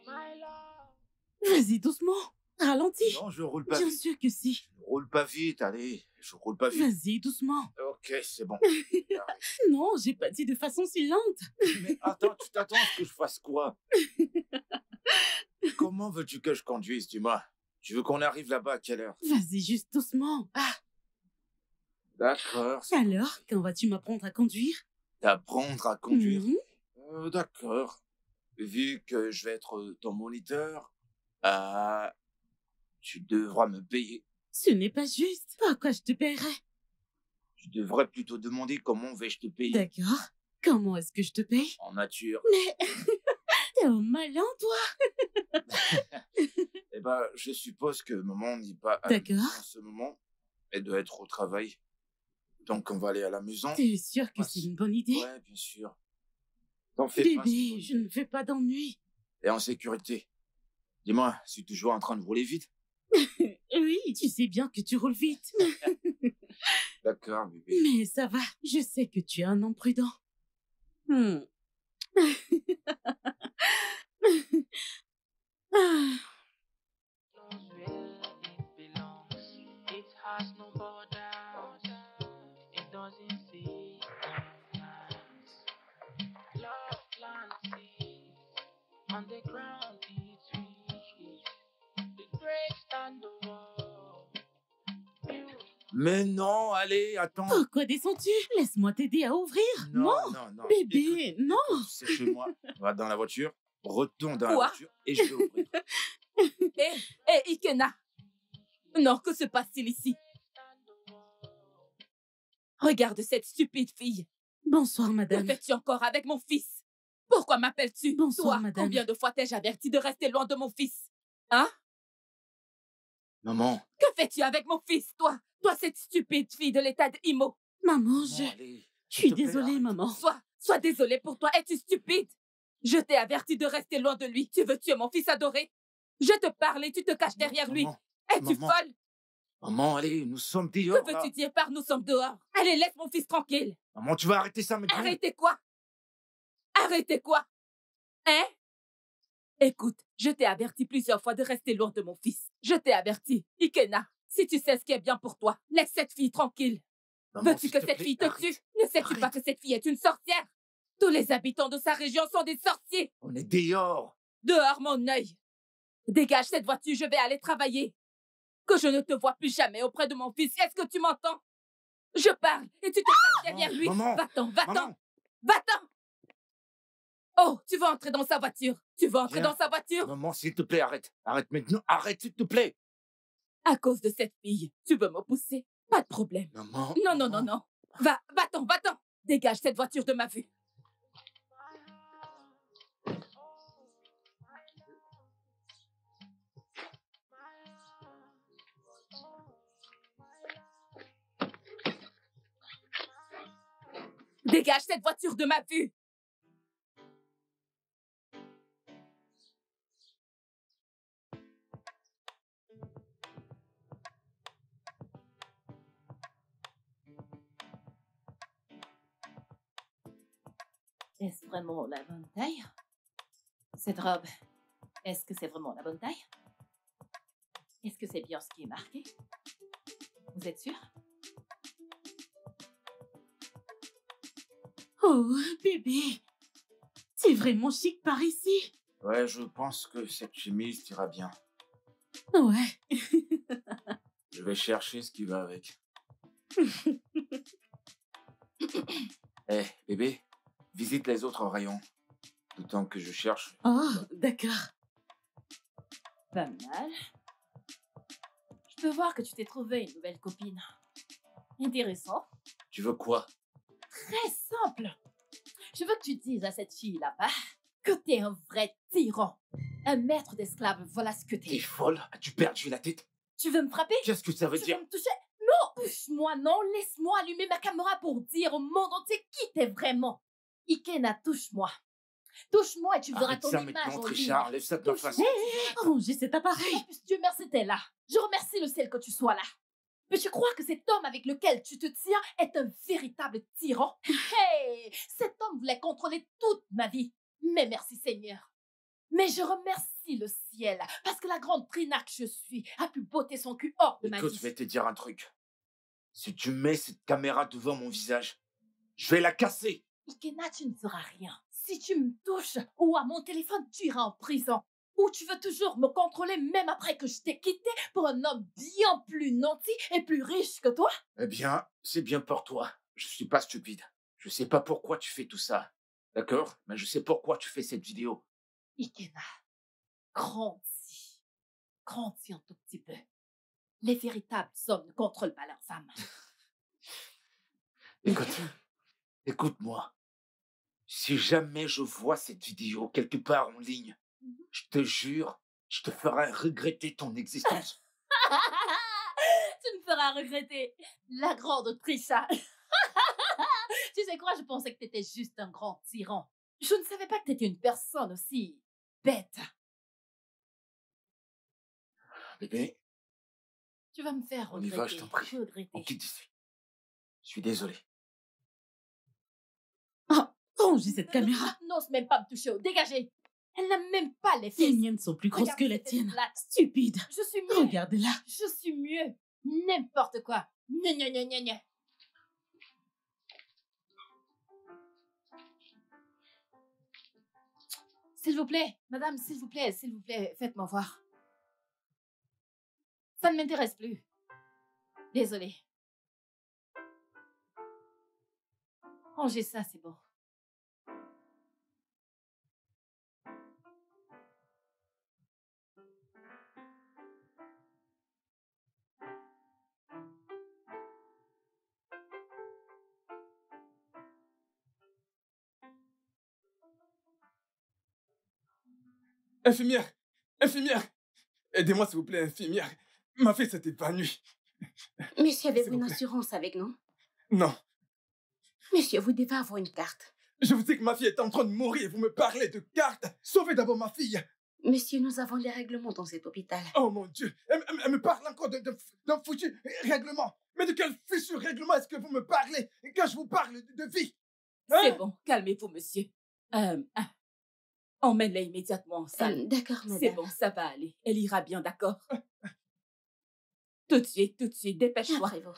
my love. Vas-y, doucement. Ralentis. Non, je roule pas Bien vite. sûr que si. Je roule pas vite, allez. Je roule pas vite. Vas-y, doucement. Ok, c'est bon. Non, j'ai pas dit de façon si lente. Mais attends, tu t'attends à ce que je fasse quoi? Comment veux-tu que je conduise, dis-moi? Tu veux qu'on arrive là-bas à quelle heure? Vas-y, juste doucement. D'accord. Alors, quand vas-tu m'apprendre à conduire? T'apprendre à conduire? Mhm. D'accord. Vu que je vais être ton moniteur, tu devras me payer. Ce n'est pas juste. Pourquoi je te paierai? Tu devrais plutôt demander comment vais-je te payer. D'accord. Comment est-ce que je te paye? En nature. Mais... T'es un malin, toi. Eh ben, je suppose que maman n'est pas à D'accord. la maison en ce moment. Elle doit être au travail. Donc, on va aller à la maison. T'es sûr que Ah, c'est si. une bonne idée? Ouais, bien sûr. T'en fais pas. c'est Bébé, une je bonne ne fais pas d'ennui. Et en sécurité. Dis-moi, si tu es toujours en train de rouler vite. Oui, tu sais bien que tu roules vite. D'accord, bébé. Mais ça va, je sais que tu es un homme prudent. Ah. Knows where it belongs. It has no borders. It doesn't see no lines. Love plants seeds on the ground. It reaches the great stand the wall. Mais non, allez, attends. Pourquoi descends-tu? Laisse-moi t'aider à ouvrir. Non. Bébé, Écoute, non. écoute, c'est chez moi. Va dans la voiture, retourne dans la Quoi? voiture et je vais ouvrir. Hé, Ikena. Non, que se passe-t-il ici? Regarde cette stupide fille. Bonsoir, Que madame. fais-tu encore avec mon fils? Pourquoi m'appelles-tu? Bonsoir, Toi, madame. combien de fois t'ai-je averti de rester loin de mon fils? Hein? Maman, Que fais-tu avec mon fils, toi? Toi, cette stupide fille de l'état de Imo. Maman, maman, allez. je s'il suis te plaît, désolée, arrête. maman. Sois désolée pour toi. Es-tu stupide? Je t'ai averti de rester loin de lui. Tu veux tuer mon fils adoré? Je te parle et tu te caches derrière lui. Maman, Es-tu maman. folle? maman, allez, nous sommes Que dehors. là. veux-tu dire par nous sommes dehors? Allez, laisse mon fils tranquille. Maman, tu vas arrêter ça maintenant. Arrêtez quoi? Arrêtez quoi? Hein? Écoute, je t'ai averti plusieurs fois de rester loin de mon fils. Je t'ai averti. Ikena, si tu sais ce qui est bien pour toi, laisse cette fille tranquille. Maman, Veux-tu s'il que te cette plaît, fille te arrête. tue? Ne sais-tu pas Arrête. que cette fille est une sorcière? Tous les habitants de sa région sont des sorciers. On est dehors. Dehors, mon œil. Dégage cette voiture, je vais aller travailler. Que je ne te vois plus jamais auprès de mon fils. Est-ce que tu m'entends? Je parle et tu te passes derrière lui. Maman, Va-t'en, va-t'en, maman. va-t'en. Oh, tu veux entrer dans sa voiture? Tu veux entrer Viens. dans sa voiture? Maman, s'il te plaît, arrête. Arrête maintenant. Arrête, s'il te plaît. À cause de cette fille, tu veux me pousser? Pas de problème. Maman. Non, non, non, non. Va-t'en, va-t'en. Dégage cette voiture de ma vue. Dégage cette voiture de ma vue. Est-ce vraiment la bonne taille? Cette robe, est-ce que c'est vraiment la bonne taille? Est-ce que c'est bien ce qui est marqué? Vous êtes sûr? Oh, bébé. C'est vraiment chic par ici. Ouais, je pense que cette chemise t'ira bien. Ouais. Je vais chercher ce qui va avec. Eh, bébé, visite les autres rayons. Le temps que je cherche. Oh, d'accord. Pas mal. Je peux voir que tu t'es trouvé une nouvelle copine. Intéressant. Tu veux quoi? Très simple. Je veux que tu dises à cette fille là-bas que t'es un vrai tyran. Un maître d'esclaves, voilà ce que T'es t'es. folle? As-tu perdu la tête? Tu veux me frapper? Qu'est-ce que ça veut Tu dire? veux me toucher? Non, touche-moi, non. Laisse-moi allumer ma caméra pour dire au monde entier qui t'es vraiment. Ikena, touche-moi. Touche-moi et tu verras Arrête ton ça image maintenant, en Trisha. ligne. Lève ça de ma face. Rangez cet appareil. Oh, puisse Dieu merci, t'es là. Je remercie le ciel que tu sois là. Mais tu crois que cet homme avec lequel tu te tiens est un véritable tyran? Hey! Cet homme voulait contrôler toute ma vie. Mais merci Seigneur. Mais je remercie le ciel parce que la grande Trina que je suis a pu botter son cul hors de ma Écoute, vie. je vais te dire un truc. Si tu mets cette caméra devant mon visage, je vais la casser. Ikena, tu ne feras rien. Si tu me touches ou à mon téléphone, tu iras en prison. Ou tu veux toujours me contrôler même après que je t'ai quitté pour un homme bien plus nanti et plus riche que toi? Eh bien, c'est bien pour toi. Je suis pas stupide. Je sais pas pourquoi tu fais tout ça. D'accord? Mais je sais pourquoi tu fais cette vidéo. Ikena, grandis. Grandis un tout petit peu. Les véritables hommes ne contrôlent pas leurs femmes. Écoute-moi. Si jamais je vois cette vidéo quelque part en ligne, je te jure, je te ferai regretter ton existence. Tu me feras regretter. La grande Trisha. Tu sais quoi, je pensais que t'étais juste un grand tyran. Je ne savais pas que t'étais une personne aussi bête. Bébé, Tu vas me faire on y regretter. va, je t'en prie. Regretter. On quitte ici. Je suis désolé. Oh, rangez cette caméra. N'ose même pas me toucher. Dégagez. Elle n'a même pas les Les fesses. miennes sont plus grosses Regarde, que les cette tiennes. plate. Stupide. Je suis mieux. Regardez-la. Je suis mieux. N'importe quoi. Gna gna gna gna gna. S'il vous plaît, madame, s'il vous plaît, faites-moi voir. Ça ne m'intéresse plus. Désolée. Rangez ça, c'est bon. Infirmière! Infirmière! Aidez-moi, s'il vous plaît, infirmière. Ma fille s'est évanouie. Monsieur, avez-vous S'il vous une plaît. assurance avec nous? Non. Monsieur, vous devez avoir une carte. Je vous dis que ma fille est en train de mourir et vous me parlez de cartes. Sauvez d'abord ma fille. Monsieur, nous avons les règlements dans cet hôpital. Oh mon Dieu. Elle me parle encore d'un foutu règlement. Mais de quel fichu règlement est-ce que vous me parlez quand je vous parle de vie? Hein? C'est bon, calmez-vous, monsieur. Emmène-la immédiatement en salle. D'accord, madame. C'est bon, ça va aller. Elle ira bien, d'accord? Tout de suite, dépêche-toi. Après vous.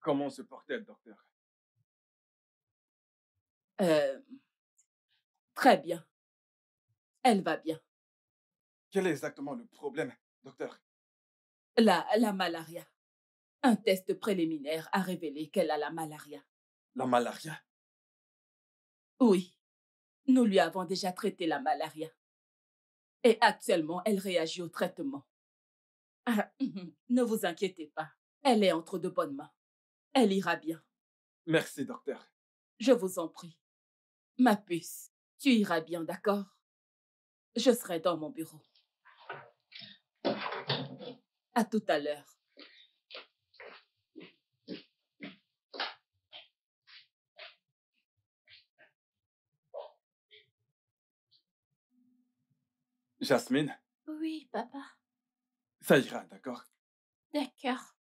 Comment se porte-t-elle, docteur? Très bien. Elle va bien. Quel est exactement le problème, docteur? La malaria. Un test préliminaire a révélé qu'elle a la malaria. La malaria? Oui, nous lui avons déjà traité la malaria. Et actuellement, elle réagit au traitement. Ah, ne vous inquiétez pas. Elle est entre de bonnes mains. Elle ira bien. Merci, docteur. Je vous en prie. Ma puce, tu iras bien, d'accord? Je serai dans mon bureau. À tout à l'heure. Jasmine, Oui, papa. ça ira, d'accord? D'accord.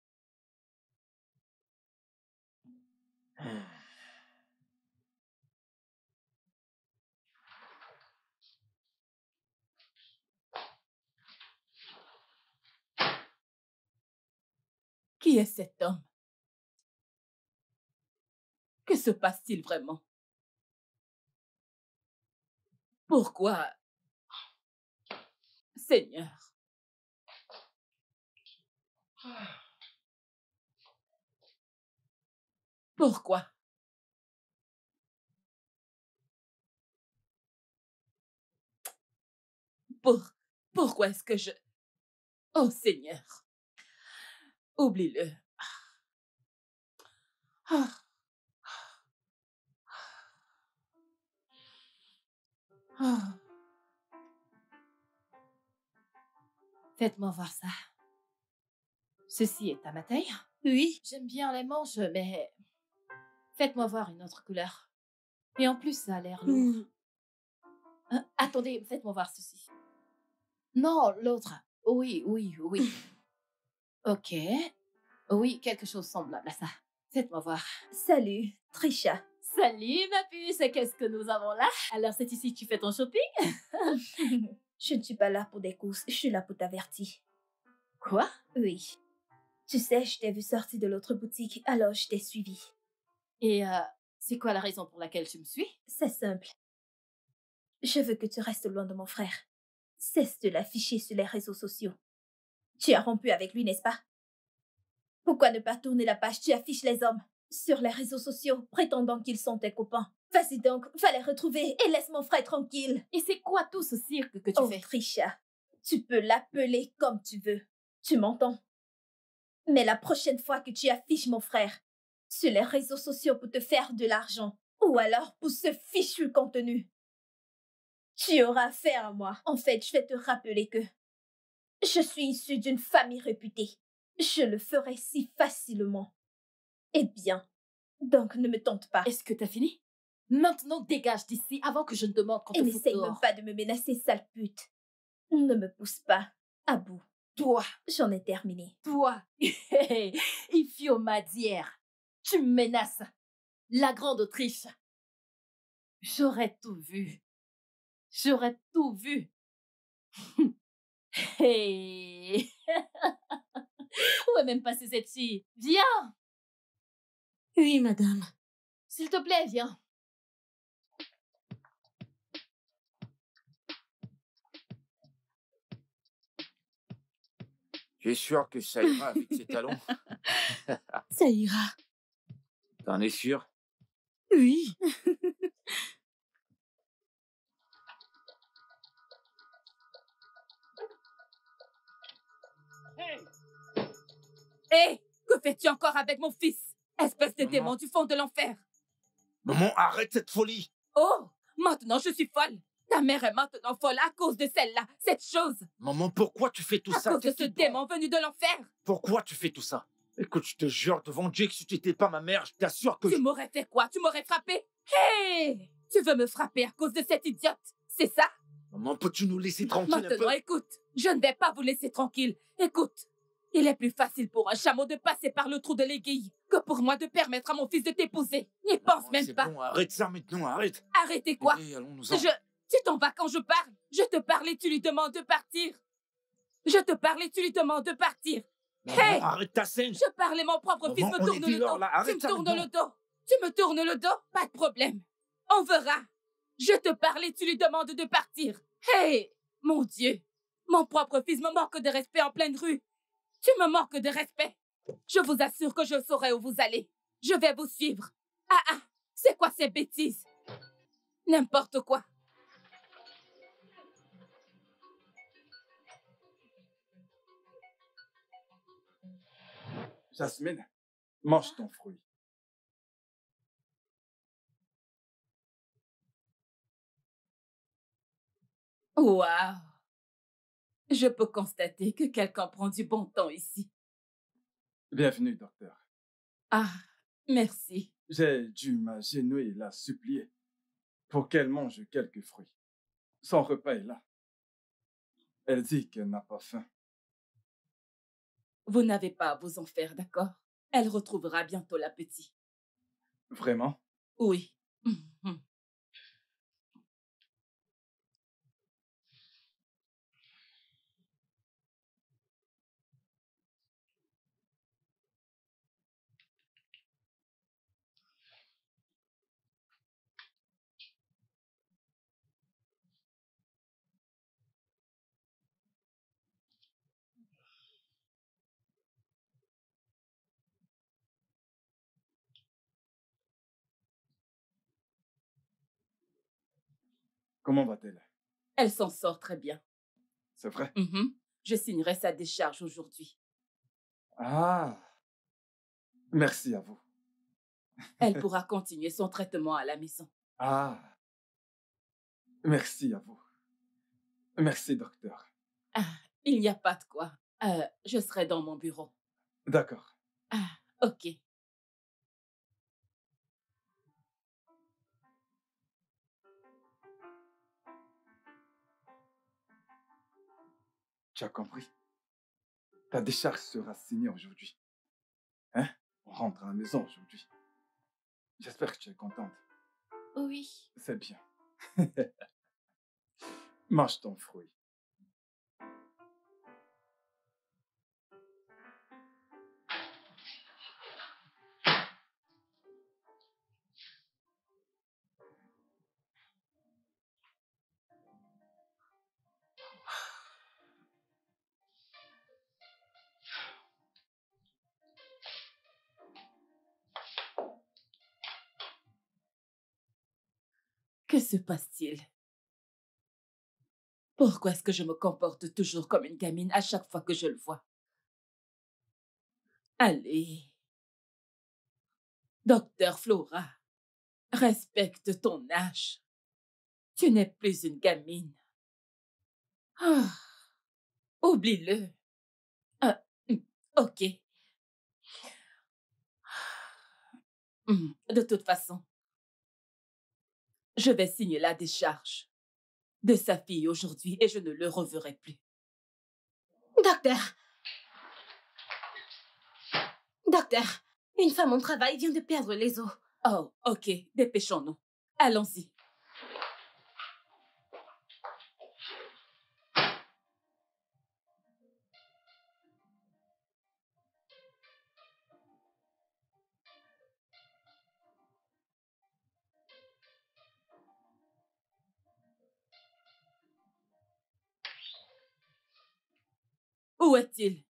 Qui est cet homme? Que se passe-t-il vraiment? Pourquoi? Seigneur. Pourquoi? Pourquoi est-ce que je... Oh Seigneur. Oublie-le. Ah. Ah. Faites-moi voir ça. Ceci est à ma taille? Oui. J'aime bien les manches, mais faites-moi voir une autre couleur. Et en plus, ça a l'air lourd. Attendez, faites-moi voir ceci. Non, l'autre. Oui. Ok. Oui, quelque chose semblable à ça. Faites-moi voir. Salut, Trisha. Salut, ma puce, qu'est-ce que nous avons là? Alors, c'est ici que tu fais ton shopping? Je ne suis pas là pour des courses, je suis là pour t'avertir. Quoi? Oui. Tu sais, je t'ai vu sortir de l'autre boutique, alors je t'ai suivi. Et c'est quoi la raison pour laquelle tu me suis? C'est simple. Je veux que tu restes loin de mon frère. Cesse de l'afficher sur les réseaux sociaux. Tu as rompu avec lui, n'est-ce pas? Pourquoi ne pas tourner la page? Tu affiches les hommes sur les réseaux sociaux, prétendant qu'ils sont tes copains. Vas-y donc, va les retrouver et laisse mon frère tranquille. Et c'est quoi tout ce cirque que tu Oh, fais? Trisha, tu peux l'appeler comme tu veux. Tu m'entends? Mais la prochaine fois que tu affiches mon frère sur les réseaux sociaux pour te faire de l'argent, ou alors pour ce fichu contenu, tu auras affaire à moi. En fait, je vais te rappeler que je suis issue d'une famille réputée. Je le ferai si facilement. Eh bien, donc ne me tente pas. Est-ce que t'as fini? Maintenant, dégage d'ici avant que je ne demande qu'on te Et foute n'essaye même dehors. pas de me menacer, sale pute. Ne me pousse pas à bout. Toi, J'en ai terminé. toi, Ifio Madière, tu me menaces. La grande Autriche. J'aurais tout vu. J'aurais tout vu. Hey. Où est même passée cette fille? Viens, Oui, madame. s'il te plaît, viens. Tu es sûr que ça ira avec ces talons? Ça ira. T'en es sûr? Oui. Hé, que fais-tu encore avec mon fils? Espèce de Maman. démon du fond de l'enfer. Maman, arrête cette folie! Oh, maintenant je suis folle. Ta mère est maintenant folle à cause de celle-là, cette chose. Maman, pourquoi tu fais tout À ça? cause de Qu'est-ce ce qui te prend? démon venu de l'enfer. Pourquoi tu fais tout ça? Écoute, je te jure devant Dieu que si tu n'étais pas ma mère, je t'assure que Tu m'aurais fait quoi? Tu m'aurais frappé? Hé! Tu veux me frapper à cause de cette idiote? C'est ça? Maman, peux-tu nous laisser tranquille un Maintenant, peu? écoute, je ne vais pas vous laisser tranquille. Écoute, il est plus facile pour un chameau de passer par le trou de l'aiguille que pour moi de permettre à mon fils de t'épouser. N'y pense Maman, même c'est pas. bon, arrête ça maintenant, arrête! Arrêtez quoi? Allez, allons-nous-en. Tu t'en vas quand je parle. Je te parle et tu lui demandes de partir. Je te parle et tu lui demandes de partir. Hey! Arrête ta scène. Je parlais, mon propre fils Maman, me on tourne est le dealers, dos. là. Tu Arrête me ça tournes maintenant. le dos. Tu me tournes le dos. Pas de problème. On verra. Je te parlais, tu lui demandes de partir. Hey! Mon Dieu! Mon propre fils me manque de respect en pleine rue. Tu me manques de respect. Je vous assure que je saurai où vous allez. Je vais vous suivre. Ah! C'est quoi ces bêtises? N'importe quoi. Jasmine, mange ton fruit. Waouh! Je peux constater que quelqu'un prend du bon temps ici. Bienvenue, docteur. Ah, merci. J'ai dû m'agenouiller et la supplier pour qu'elle mange quelques fruits. Son repas est là. Elle dit qu'elle n'a pas faim. Vous n'avez pas à vous en faire, d'accord? Elle retrouvera bientôt l'appétit. Vraiment? Oui. Comment va-t-elle? Elle s'en sort très bien. C'est vrai? Je signerai sa décharge aujourd'hui. Ah! Merci à vous. Elle pourra continuer son traitement à la maison. Ah! Merci à vous. Merci, docteur. Ah, il n'y a pas de quoi. Je serai dans mon bureau. D'accord. Ah, ok. Tu as compris? Ta décharge sera signée aujourd'hui. Hein? On rentre à la maison aujourd'hui. J'espère que tu es contente. Oui. C'est bien. Mange ton fruit. Que se passe-t-il? Pourquoi est-ce que je me comporte toujours comme une gamine à chaque fois que je le vois? Allez. Docteur Flora, respecte ton âge. Tu n'es plus une gamine. Ah, oublie-le. Ah, ok. De toute façon, je vais signer la décharge de sa fille aujourd'hui et je ne le reverrai plus. Docteur! Docteur, une femme au travail vient de perdre les os. Oh, ok, dépêchons-nous. Allons-y. Où est-il?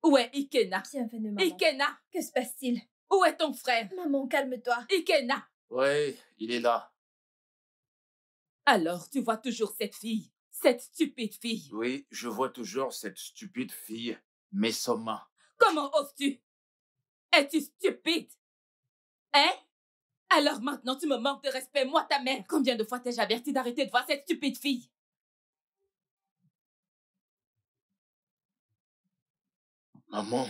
Où est Ikena? Bienvenue, maman. Ikena! Que se passe-t-il? Où est ton frère? Maman, calme-toi. Ikena! Ouais, il est là. Alors, tu vois toujours cette fille, cette stupide fille. Oui, je vois toujours cette stupide fille, mais Soma. Comment oses-tu? Es-tu stupide? Hein? Alors maintenant, tu me manques de respect, moi, ta mère. Combien de fois t'ai-je averti d'arrêter de voir cette stupide fille? Maman,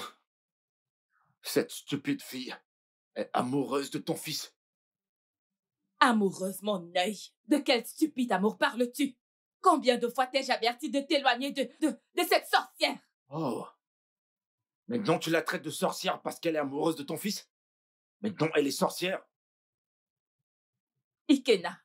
cette stupide fille est amoureuse de ton fils. Amoureuse, mon œil. De quel stupide amour parles-tu? Combien de fois t'ai-je averti de t'éloigner de cette sorcière? Oh. Maintenant, tu la traites de sorcière parce qu'elle est amoureuse de ton fils? Maintenant, elle est sorcière? Ikena,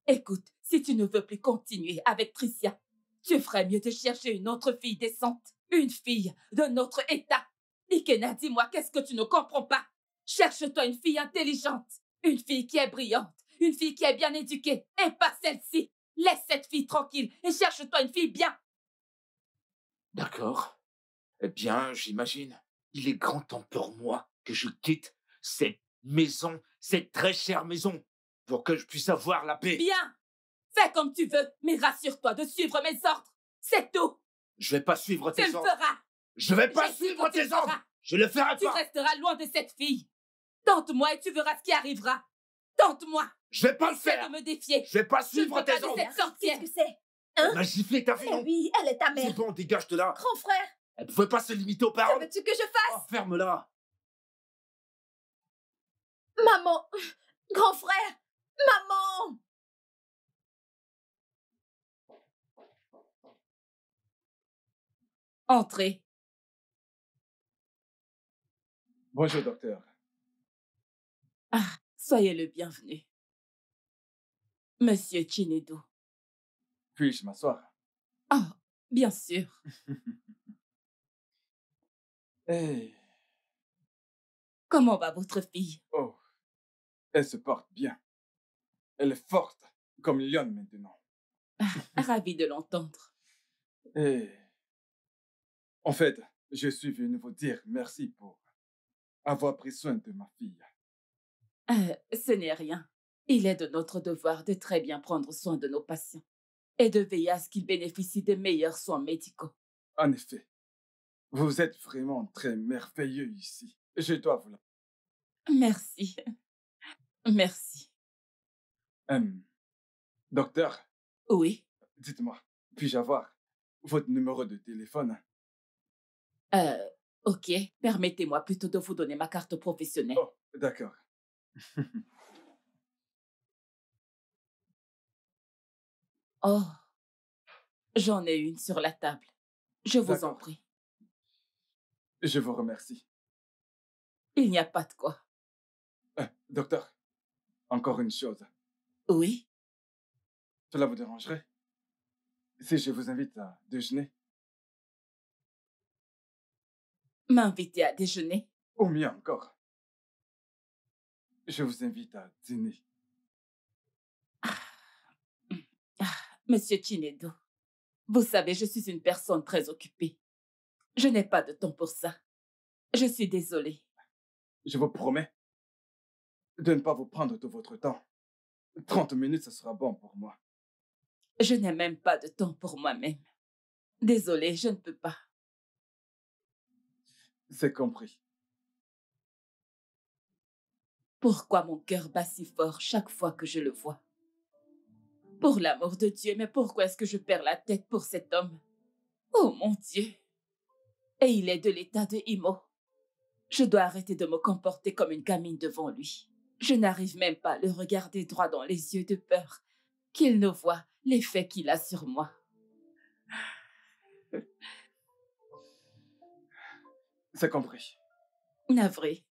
écoute, si tu ne veux plus continuer avec Tricia, tu ferais mieux de chercher une autre fille décente, une fille de notre état. Ikena, dis-moi, qu'est-ce que tu ne comprends pas? Cherche-toi une fille intelligente, une fille qui est brillante, une fille qui est bien éduquée, et pas celle-ci. Laisse cette fille tranquille et cherche-toi une fille bien. D'accord. Eh bien, j'imagine, il est grand temps pour moi que je quitte cette maison, cette très chère maison, pour que je puisse avoir la paix. Bien. Fais comme tu veux, mais rassure-toi de suivre mes ordres. C'est tout. Je vais pas suivre Tu tes le ordres. feras. Je vais pas J'ai dit suivre que tu le tes ordres. feras. Je le ferai Tu pas. resteras loin de cette fille. Tente-moi et tu verras ce qui arrivera. Tente-moi. Je vais pas le Essaie faire. de me défier. Je vais pas Je ne suivre veux pas tes de ordres. cette sorcière. Qu'est-ce que c'est? Elle m'a giflé, t'as vu, Eh non? oui, elle est ta C'est mère. bon, dégage de là. Grand frère, Elle pouvait pas se limiter aux que paroles. veux-tu que je fasse? Oh, ferme-la. Maman! Grand frère! Maman! Entrez. Bonjour, docteur. Ah, soyez le bienvenu. Monsieur Chinedu. Puis-je m'asseoir? Ah, bien sûr. Eh, Comment va votre fille? oh, elle se porte bien. Elle est forte, comme une lionne maintenant. Ravi de l'entendre. Eh, en fait, je suis venu vous dire merci pour avoir pris soin de ma fille. Ce n'est rien. Il est de notre devoir de très bien prendre soin de nos patients et de veiller à ce qu'ils bénéficient des meilleurs soins médicaux. En effet, vous êtes vraiment très merveilleux ici. Je dois vous le... Merci. Merci. Docteur, Oui. dites-moi, puis-je avoir votre numéro de téléphone? Ok. Permettez-moi plutôt de vous donner ma carte professionnelle. Oh, d'accord. Oh, j'en ai une sur la table. Je vous en D'accord. prie. Je vous remercie. Il n'y a pas de quoi. Docteur, encore une chose. Oui. Cela vous dérangerait si je vous invite à déjeuner? M'inviter à déjeuner? Ou mieux encore, je vous invite à dîner. Monsieur Chinedu, vous savez, je suis une personne très occupée. Je n'ai pas de temps pour ça. Je suis désolée. Je vous promets de ne pas vous prendre tout votre temps. 30 minutes, ce sera bon pour moi. Je n'ai même pas de temps pour moi-même. Désolée, je ne peux pas. C'est compris. Pourquoi mon cœur bat si fort chaque fois que je le vois? Pour l'amour de Dieu, mais pourquoi est-ce que je perds la tête pour cet homme? Oh mon Dieu! Et il est de l'état de Imo. Je dois arrêter de me comporter comme une gamine devant lui. Je n'arrive même pas à le regarder droit dans les yeux de peur qu'il ne voit l'effet qu'il a sur moi. C'est compris. Navré.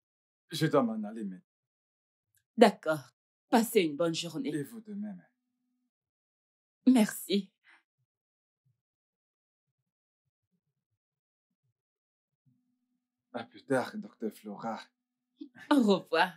Je dois m'en aller, mais... D'accord. Passez une bonne journée. Et vous de même. Merci. À plus tard, docteur Flora. Au revoir.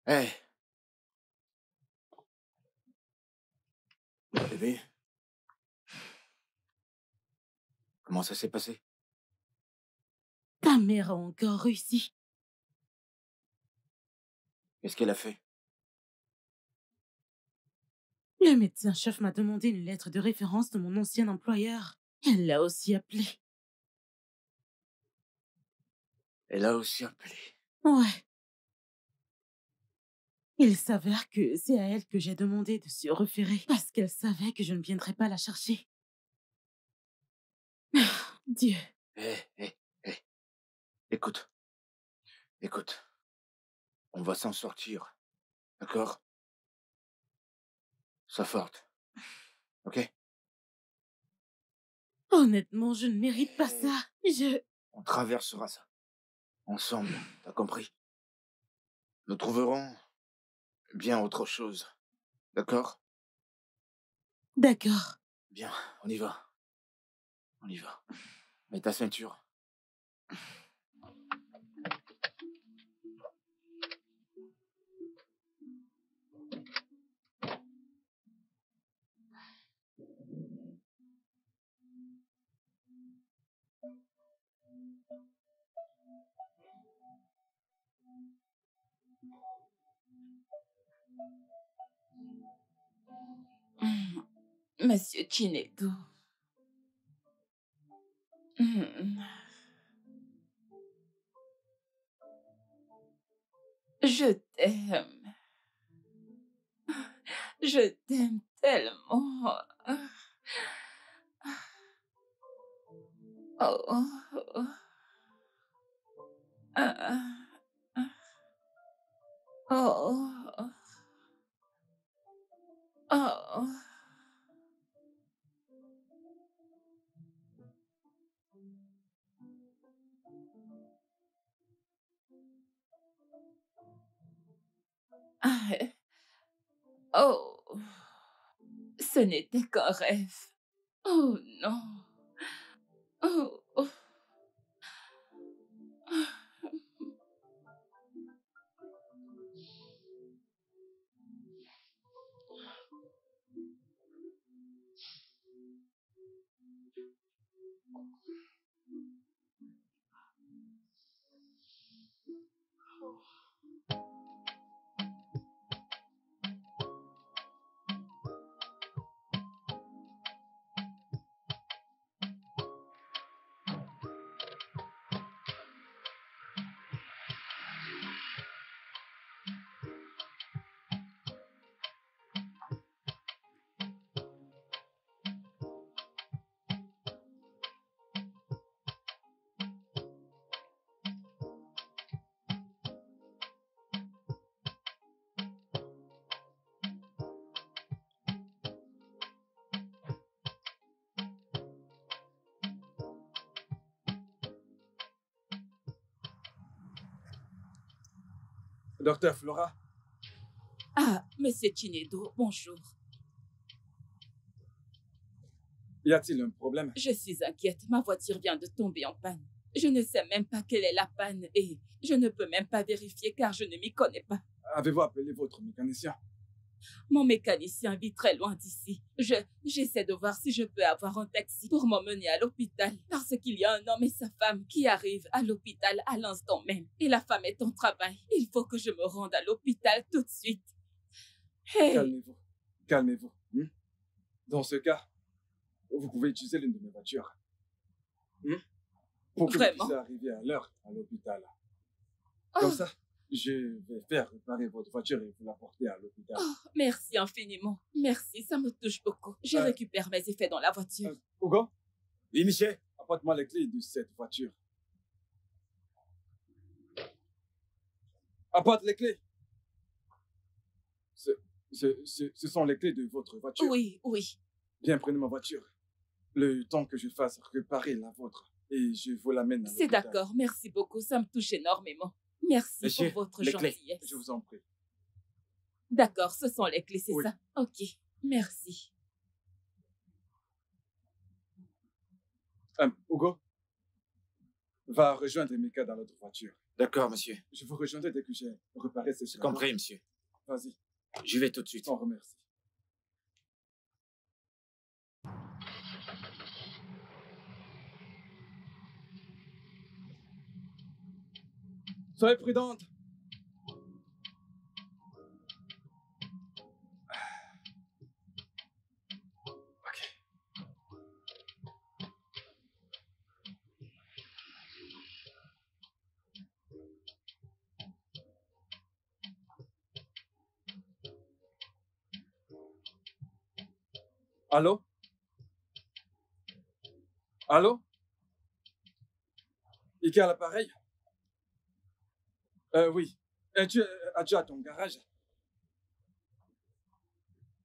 Hé. Bébé. Comment ça s'est passé? Ta mère a encore réussi. Qu'est-ce qu'elle a fait? Le médecin-chef m'a demandé une lettre de référence de mon ancien employeur. Elle l'a aussi appelé. Elle a aussi appelé. Ouais. Il s'avère que c'est à elle que j'ai demandé de se référer parce qu'elle savait que je ne viendrais pas la chercher. Dieu. Hé, hé, hé. Écoute, écoute. On va s'en sortir. D'accord? Sois forte. Ok? Honnêtement, je ne mérite pas ça. On traversera ça. Ensemble, t'as compris? Nous trouverons bien autre chose. D'accord? D'accord. Bien, on y va. On y va. Mets ta ceinture. Monsieur Chinedu. Je t'aime. Je t'aime tellement. Oh, oh, oh. Oh, oh, oh. Ah, oh, ce n'était qu'un rêve. Oh non. Oh, oh. Docteur Flora, Ah, Monsieur Chinedu, bonjour. y a-t-il un problème? Je suis inquiète. Ma voiture vient de tomber en panne. Je ne sais même pas quelle est la panne et je ne peux même pas vérifier car je ne m'y connais pas. Avez-vous appelé votre mécanicien? Mon mécanicien vit très loin d'ici. J'essaie de voir si je peux avoir un taxi pour m'emmener à l'hôpital. Parce qu'il y a un homme et sa femme qui arrivent à l'hôpital à l'instant même. Et la femme est en travail. Il faut que je me rende à l'hôpital tout de suite. Hey! Calmez-vous. Calmez-vous. Dans ce cas, vous pouvez utiliser l'une de mes voitures. Pour que vous Vraiment? puissiez arriver à l'heure à l'hôpital. Oh, Comme ça, je vais faire réparer votre voiture et vous la porter à l'hôpital. oh, merci infiniment. Merci, ça me touche beaucoup. Je récupère mes effets dans la voiture. Hugo, Oui, monsieur. apporte-moi les clés de cette voiture. Apporte les clés. Ce sont les clés de votre voiture. Oui, oui. Bien, prenez ma voiture. Le temps que je fasse réparer la vôtre. Et je vous l'amène à C'est l'hôpital. d'accord, merci beaucoup, ça me touche énormément. Merci Monsieur, pour votre les clés. gentillesse. Je vous en prie. D'accord, ce sont les clés, c'est Oui. ça? Ok, merci. Hugo, va rejoindre Mika dans l'autre voiture. D'accord, monsieur. Je vous rejoindrai dès que j'ai réparé ces C'est choses. compris, monsieur. Vas-y, J'y vais tout de suite. je t'en remercie. Soyez prudente. Ok. Allô? Allô? Ike à l'appareil? Oui. Es-tu à ton garage?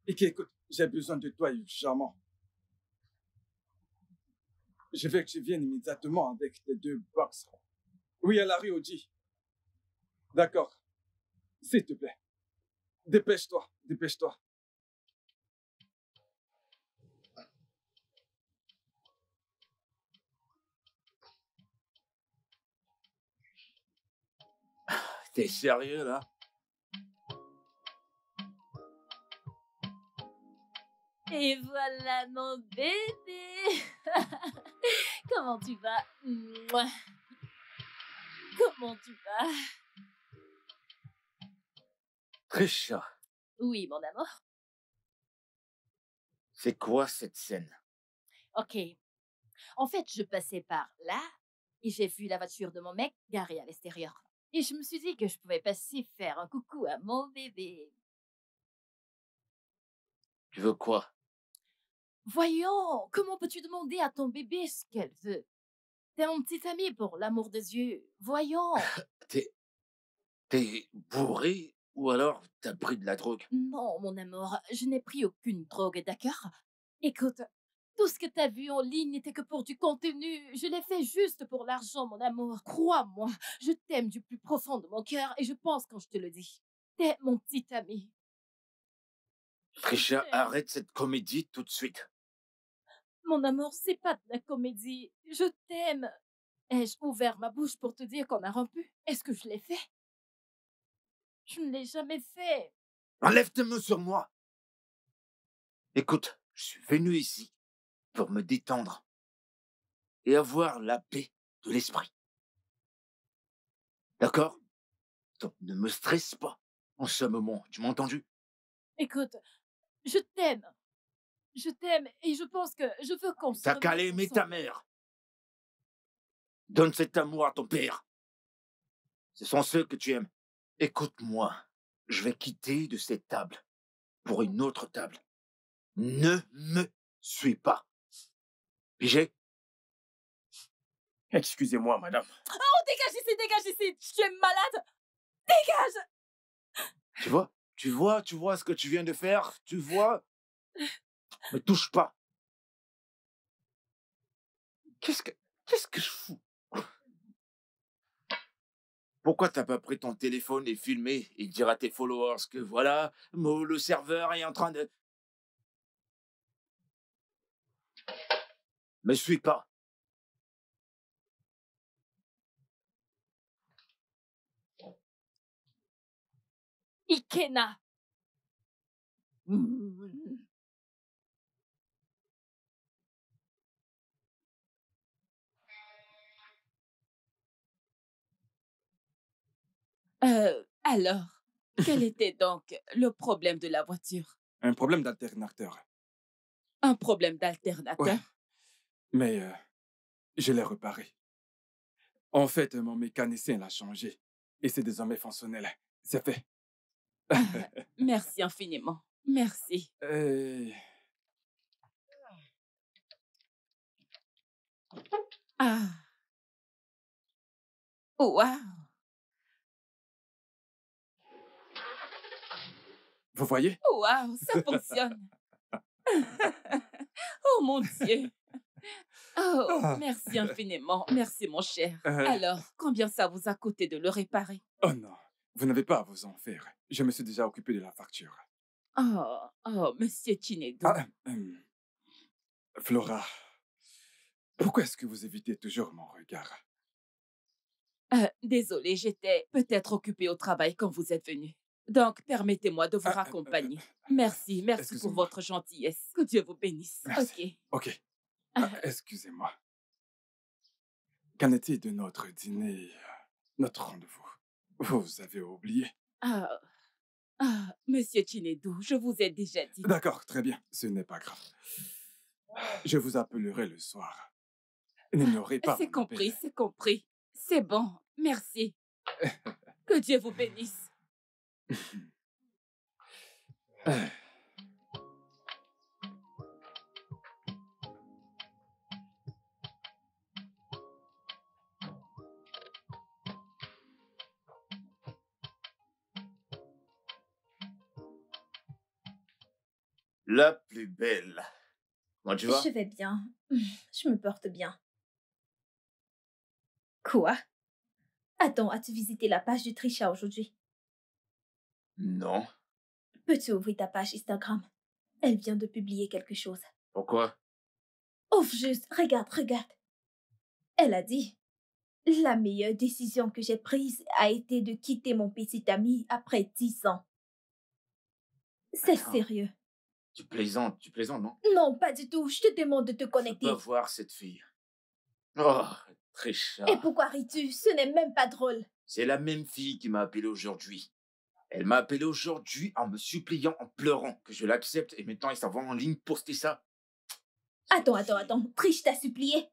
Ike, écoute, j'ai besoin de toi urgemment. Je veux que tu viennes immédiatement avec tes 2 box. Oui, à la rue Oji. D'accord. S'il te plaît. Dépêche-toi, dépêche-toi. T'es sérieux, là? Et voilà mon bébé. Comment tu vas? Mouah. Comment tu vas? Trisha, Oui, mon amour. c'est quoi cette scène? Ok. En fait, je passais par là et j'ai vu la voiture de mon mec garée à l'extérieur. Et je me suis dit que je pouvais passer faire un coucou à mon bébé. Tu veux quoi? Voyons, comment peux-tu demander à ton bébé ce qu'elle veut? T'es mon petit ami pour l'amour des yeux. Voyons. T'es bourré ou alors t'as pris de la drogue? Non, mon amour, je n'ai pris aucune drogue, d'accord? Écoute, tout ce que t'as vu en ligne n'était que pour du contenu. Je l'ai fait juste pour l'argent, mon amour. Crois-moi, je t'aime du plus profond de mon cœur et je pense quand je te le dis. T'es mon petit ami. Trisha, arrête cette comédie tout de suite. Mon amour, c'est pas de la comédie. Je t'aime. Ai-je ouvert ma bouche pour te dire qu'on a rompu? Est-ce que je l'ai fait? Je ne l'ai jamais fait. Enlève tes mains sur moi. Écoute, je suis venu ici pour me détendre et avoir la paix de l'esprit. D'accord? Donc ne me stresse pas en ce moment, tu m'as entendu? Écoute, je t'aime. Je t'aime et je pense que je veux qu'on se T'as qu'à remette aimer ensemble. ta mère. Donne cet amour à ton père. Ce sont ceux que tu aimes. Écoute-moi, je vais quitter de cette table pour une autre table. Ne me suis pas. Pigé? Excusez-moi, madame. Oh, dégage ici, tu es malade. Dégage. Tu vois ce que tu viens de faire? Tu vois? Me touche pas. Qu'est-ce que je fous? Pourquoi t'as pas pris ton téléphone et filmé et dire à tes followers que voilà, Mo, le serveur est en train de... Me suis pas. Ikena. Alors, quel était donc le problème de la voiture? Un problème d'alternateur. Un problème d'alternateur? Ouais. Mais je l'ai réparé. En fait, mon mécanicien l'a changé. Et c'est désormais fonctionnel. C'est fait. Merci infiniment. Merci. Ah. Oh, wow. Vous voyez? Oh, wow, ça fonctionne. Oh mon Dieu. Oh, merci infiniment. Merci mon cher. Alors, combien ça vous a coûté de le réparer? Oh non, vous n'avez pas à vous en faire. Je me suis déjà occupé de la facture. Oh, monsieur Chinedu. Flora, pourquoi est-ce que vous évitez toujours mon regard? Désolée, j'étais peut-être occupée au travail quand vous êtes venu. Donc, permettez-moi de vous raccompagner. Merci pour Excusez-moi. votre gentillesse. Que Dieu vous bénisse. Merci. Ok. Excusez-moi. Qu'en est-il de notre dîner, notre rendez-vous? Vous avez oublié? Monsieur Chinedu, je vous ai déjà dit. D'accord, très bien. Ce n'est pas grave. Je vous appellerai le soir. N'ignorez pas C'est mon appel. compris, c'est compris. C'est bon, merci. Que Dieu vous bénisse. La plus belle. Moi, tu vois? Je vais bien. Je me porte bien. Quoi? Attends, as-tu visité la page de Trisha aujourd'hui? Non. Peux-tu ouvrir ta page Instagram? Elle vient de publier quelque chose. Pourquoi? Ouf, juste, regarde. Elle a dit, la meilleure décision que j'ai prise a été de quitter mon petit ami après 10 ans. C'est Attends. sérieux. Tu plaisantes, non? Non, pas du tout. Je te demande de te Je veux connecter. pas voir cette fille. Oh, Trisha. Et pourquoi ris-tu? Ce n'est même pas drôle. C'est la même fille qui m'a appelé aujourd'hui. Elle m'a appelé aujourd'hui en me suppliant, en pleurant que je l'accepte et maintenant elle s'en va en ligne poster ça. Attends. Trish t'a supplié.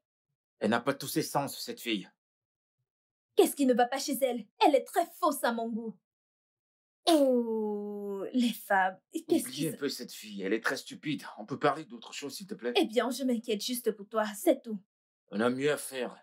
Elle n'a pas tous ses sens, cette fille. Qu'est-ce qui ne va pas chez elle? Elle est très fausse à mon goût. Oh, les femmes. Qu'est-ce Oublie qui un peu cette fille, elle est très stupide. On peut parler d'autre chose, s'il te plaît? Eh bien, je m'inquiète juste pour toi, c'est tout. On a mieux à faire.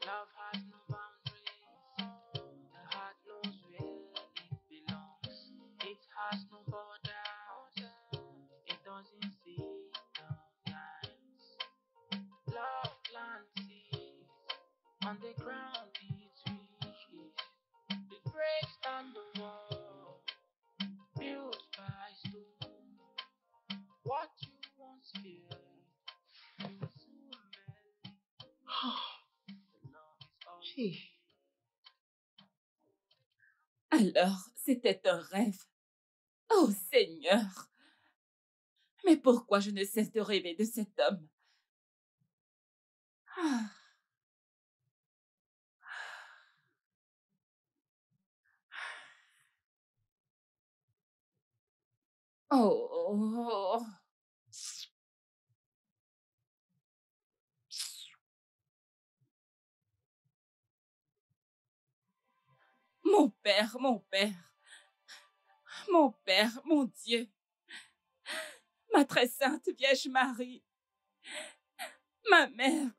Love has no boundaries. The heart knows where it belongs. It has no borders. It doesn't see the lines. Love plants seeds on the ground it reaches. It breaks down the wall built by stone. What you once feared will soon melt. Love is all. Alors, c'était un rêve. Oh Seigneur! Mais pourquoi je ne cesse de rêver de cet homme? Ah. Oh. Mon père, mon Dieu, ma très sainte Vierge Marie, ma mère,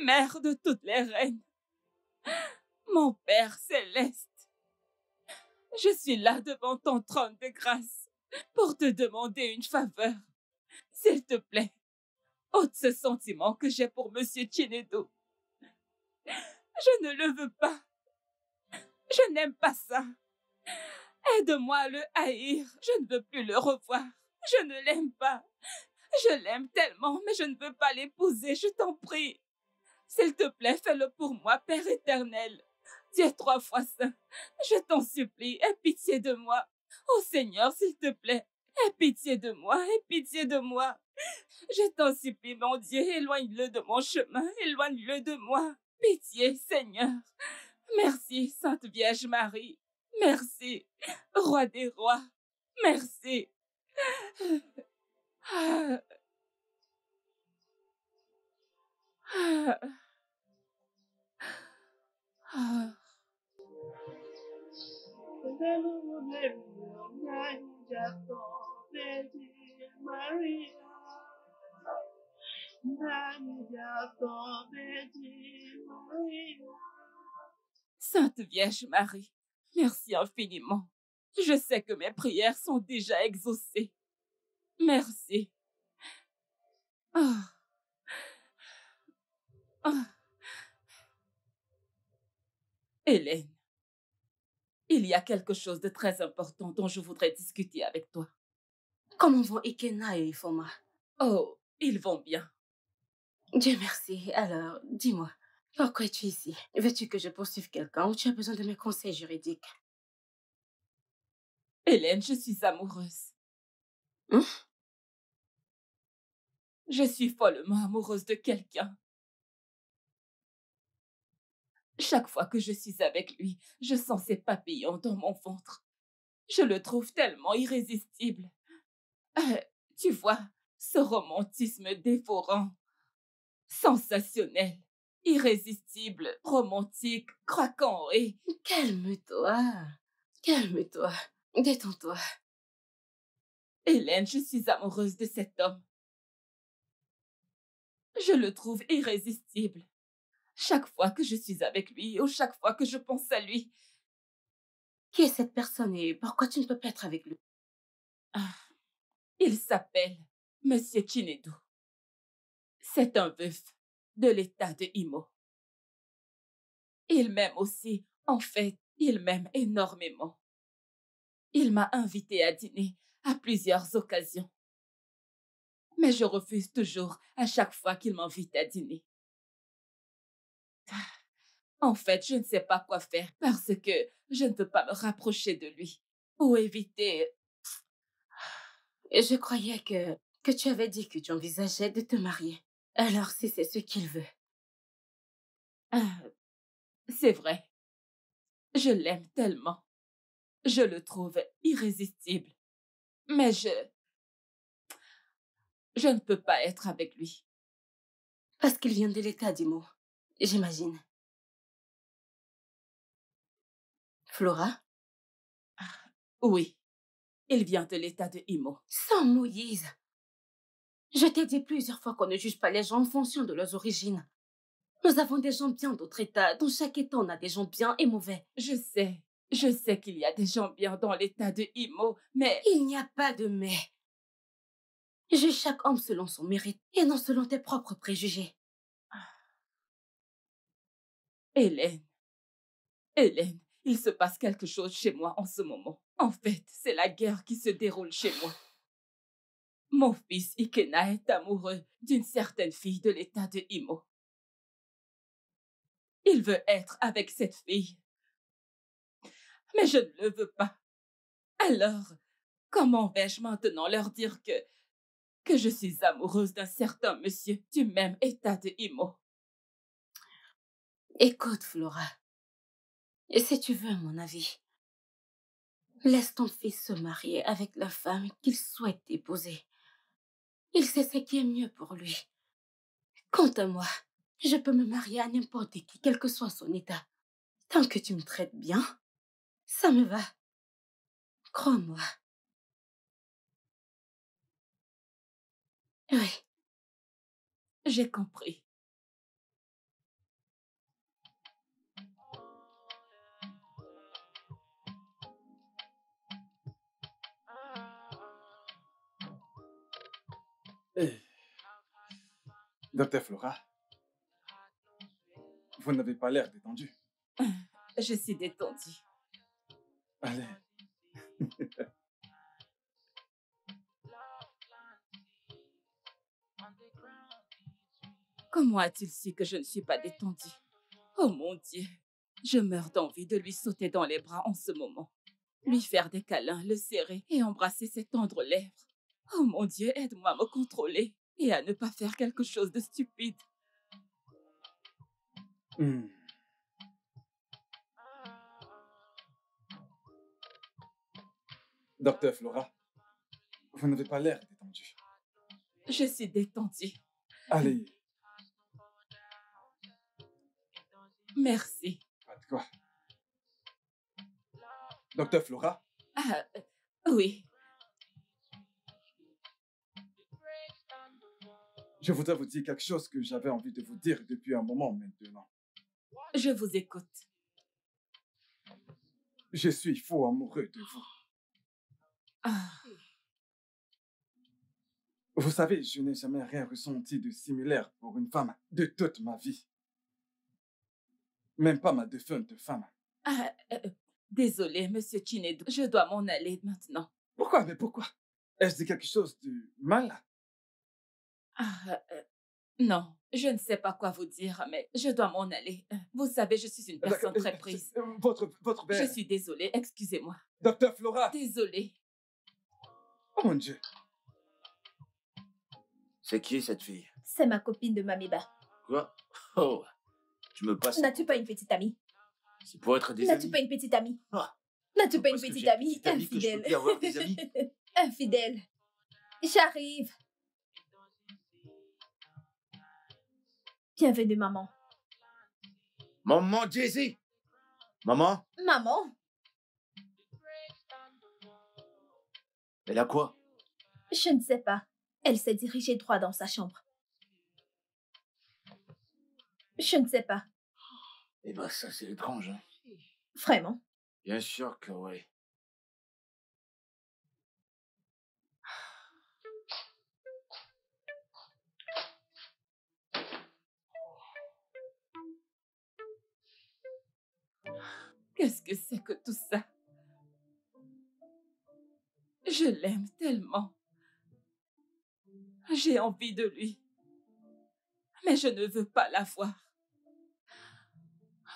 mère de toutes les reines, mon Père céleste, je suis là devant ton trône de grâce pour te demander une faveur. S'il te plaît, ôte ce sentiment que j'ai pour Monsieur Chinedo. Je ne le veux pas. Je n'aime pas ça. Aide-moi à le haïr. Je ne veux plus le revoir. Je ne l'aime pas. Je l'aime tellement, mais je ne veux pas l'épouser. Je t'en prie. S'il te plaît, fais-le pour moi, Père éternel. Tu es 3 fois saint. Je t'en supplie, aie pitié de moi. Oh Seigneur, s'il te plaît, aie pitié de moi, aie pitié de moi. Je t'en supplie, mon Dieu, éloigne-le de mon chemin, éloigne-le de moi. Pitié, Seigneur. Merci, Sainte Vierge Marie. Merci, Roi des rois. Merci. Ah. Ah. Ah. Sainte Vierge Marie, merci infiniment. Je sais que mes prières sont déjà exaucées. Merci. Ah. Ah. Hélène, il y a quelque chose de très important dont je voudrais discuter avec toi. Comment vont Ikena et Ifoma? Oh, ils vont bien. Dieu merci. Alors, dis-moi, pourquoi es-tu ici? Veux-tu que je poursuive quelqu'un ou tu as besoin de mes conseils juridiques? Hélène, je suis amoureuse. Je suis follement amoureuse de quelqu'un. Chaque fois que je suis avec lui, je sens ses papillons dans mon ventre. Je le trouve tellement irrésistible. Tu vois, ce romantisme dévorant, sensationnel, irrésistible, romantique, craquant et... Calme-toi. Calme-toi. Détends-toi. Hélène, je suis amoureuse de cet homme. Je le trouve irrésistible. Chaque fois que je suis avec lui ou chaque fois que je pense à lui. Qui est cette personne et pourquoi tu ne peux pas être avec lui? Il s'appelle Monsieur Chinedu. C'est un veuf de l'état de Imo. Il m'aime aussi. En fait, il m'aime énormément. Il m'a invité à dîner à plusieurs occasions. Mais je refuse toujours à chaque fois qu'il m'invite à dîner. En fait, je ne sais pas quoi faire parce que je ne peux pas me rapprocher de lui ou éviter. Je croyais que tu avais dit que tu envisageais de te marier. Alors, si c'est ce qu'il veut. C'est vrai. Je l'aime tellement. Je le trouve irrésistible. Mais je ne peux pas être avec lui. Parce qu'il vient de l'état d'Imo, j'imagine. Flora? Oui, il vient de l'état de Imo. Sans Moïse. Je t'ai dit plusieurs fois qu'on ne juge pas les gens en fonction de leurs origines. Nous avons des gens bien d'autres états. Dans chaque état, on a des gens bien et mauvais. Je sais qu'il y a des gens bien dans l'état de Imo, mais... Il n'y a pas de mais. Juge chaque homme selon son mérite et non selon tes propres préjugés. Hélène, il se passe quelque chose chez moi en ce moment. En fait, c'est la guerre qui se déroule chez moi. Mon fils Ikena est amoureux d'une certaine fille de l'état de Imo. Il veut être avec cette fille. Mais je ne le veux pas. Alors, comment vais-je maintenant leur dire que je suis amoureuse d'un certain monsieur du même état de Imo? Écoute, Flora. Et si tu veux mon avis, laisse ton fils se marier avec la femme qu'il souhaite épouser. Il sait ce qui est mieux pour lui. Quant à moi, je peux me marier à n'importe qui, quel que soit son état. Tant que tu me traites bien, ça me va. Crois-moi. Oui. J'ai compris. Docteur Flora, vous n'avez pas l'air détendu. Je suis détendue. Allez. Comment a-t-il su que je ne suis pas détendue? Oh mon Dieu, je meurs d'envie de lui sauter dans les bras en ce moment. Lui faire des câlins, le serrer et embrasser ses tendres lèvres. Oh mon Dieu, aide-moi à me contrôler et à ne pas faire quelque chose de stupide. Docteur Flora, vous n'avez pas l'air détendu. Je suis détendue. Allez. Merci. Pas de quoi. Docteur Flora? Oui. Je voudrais vous dire quelque chose que j'avais envie de vous dire depuis un moment maintenant. Je vous écoute. Je suis fou amoureux de vous. Vous savez, je n'ai jamais rien ressenti de similaire pour une femme de toute ma vie. Même pas ma défunte femme. Désolé, Monsieur Chinedu, je dois m'en aller maintenant. Pourquoi? Mais pourquoi? Est-ce dit quelque chose de mal? Non, je ne sais pas quoi vous dire, mais je dois m'en aller. Vous savez, je suis une personne très prise. Votre père. Je suis désolée, excusez-moi. Docteur Flora. Désolée. Oh mon Dieu. C'est qui cette fille? C'est ma copine de Mamiba. Quoi? Oh, tu me passes... N'as-tu pas une petite amie? C'est pour être des N'as-tu amis. pas une petite amie? Ah. N'as-tu pas une Parce que petite j'ai une amie? petite amie que je peux Infidèle. plus avoir des amis. Infidèle. J'arrive. Bienvenue, maman. Maman Jay-Z. Maman, Maman? elle a quoi? Je ne sais pas. Elle s'est dirigée droit dans sa chambre. Je ne sais pas. Eh ben, ça, c'est étrange, hein. Vraiment. Bien sûr que oui. Qu'est-ce que c'est que tout ça? Je l'aime tellement. J'ai envie de lui. Mais je ne veux pas la voir.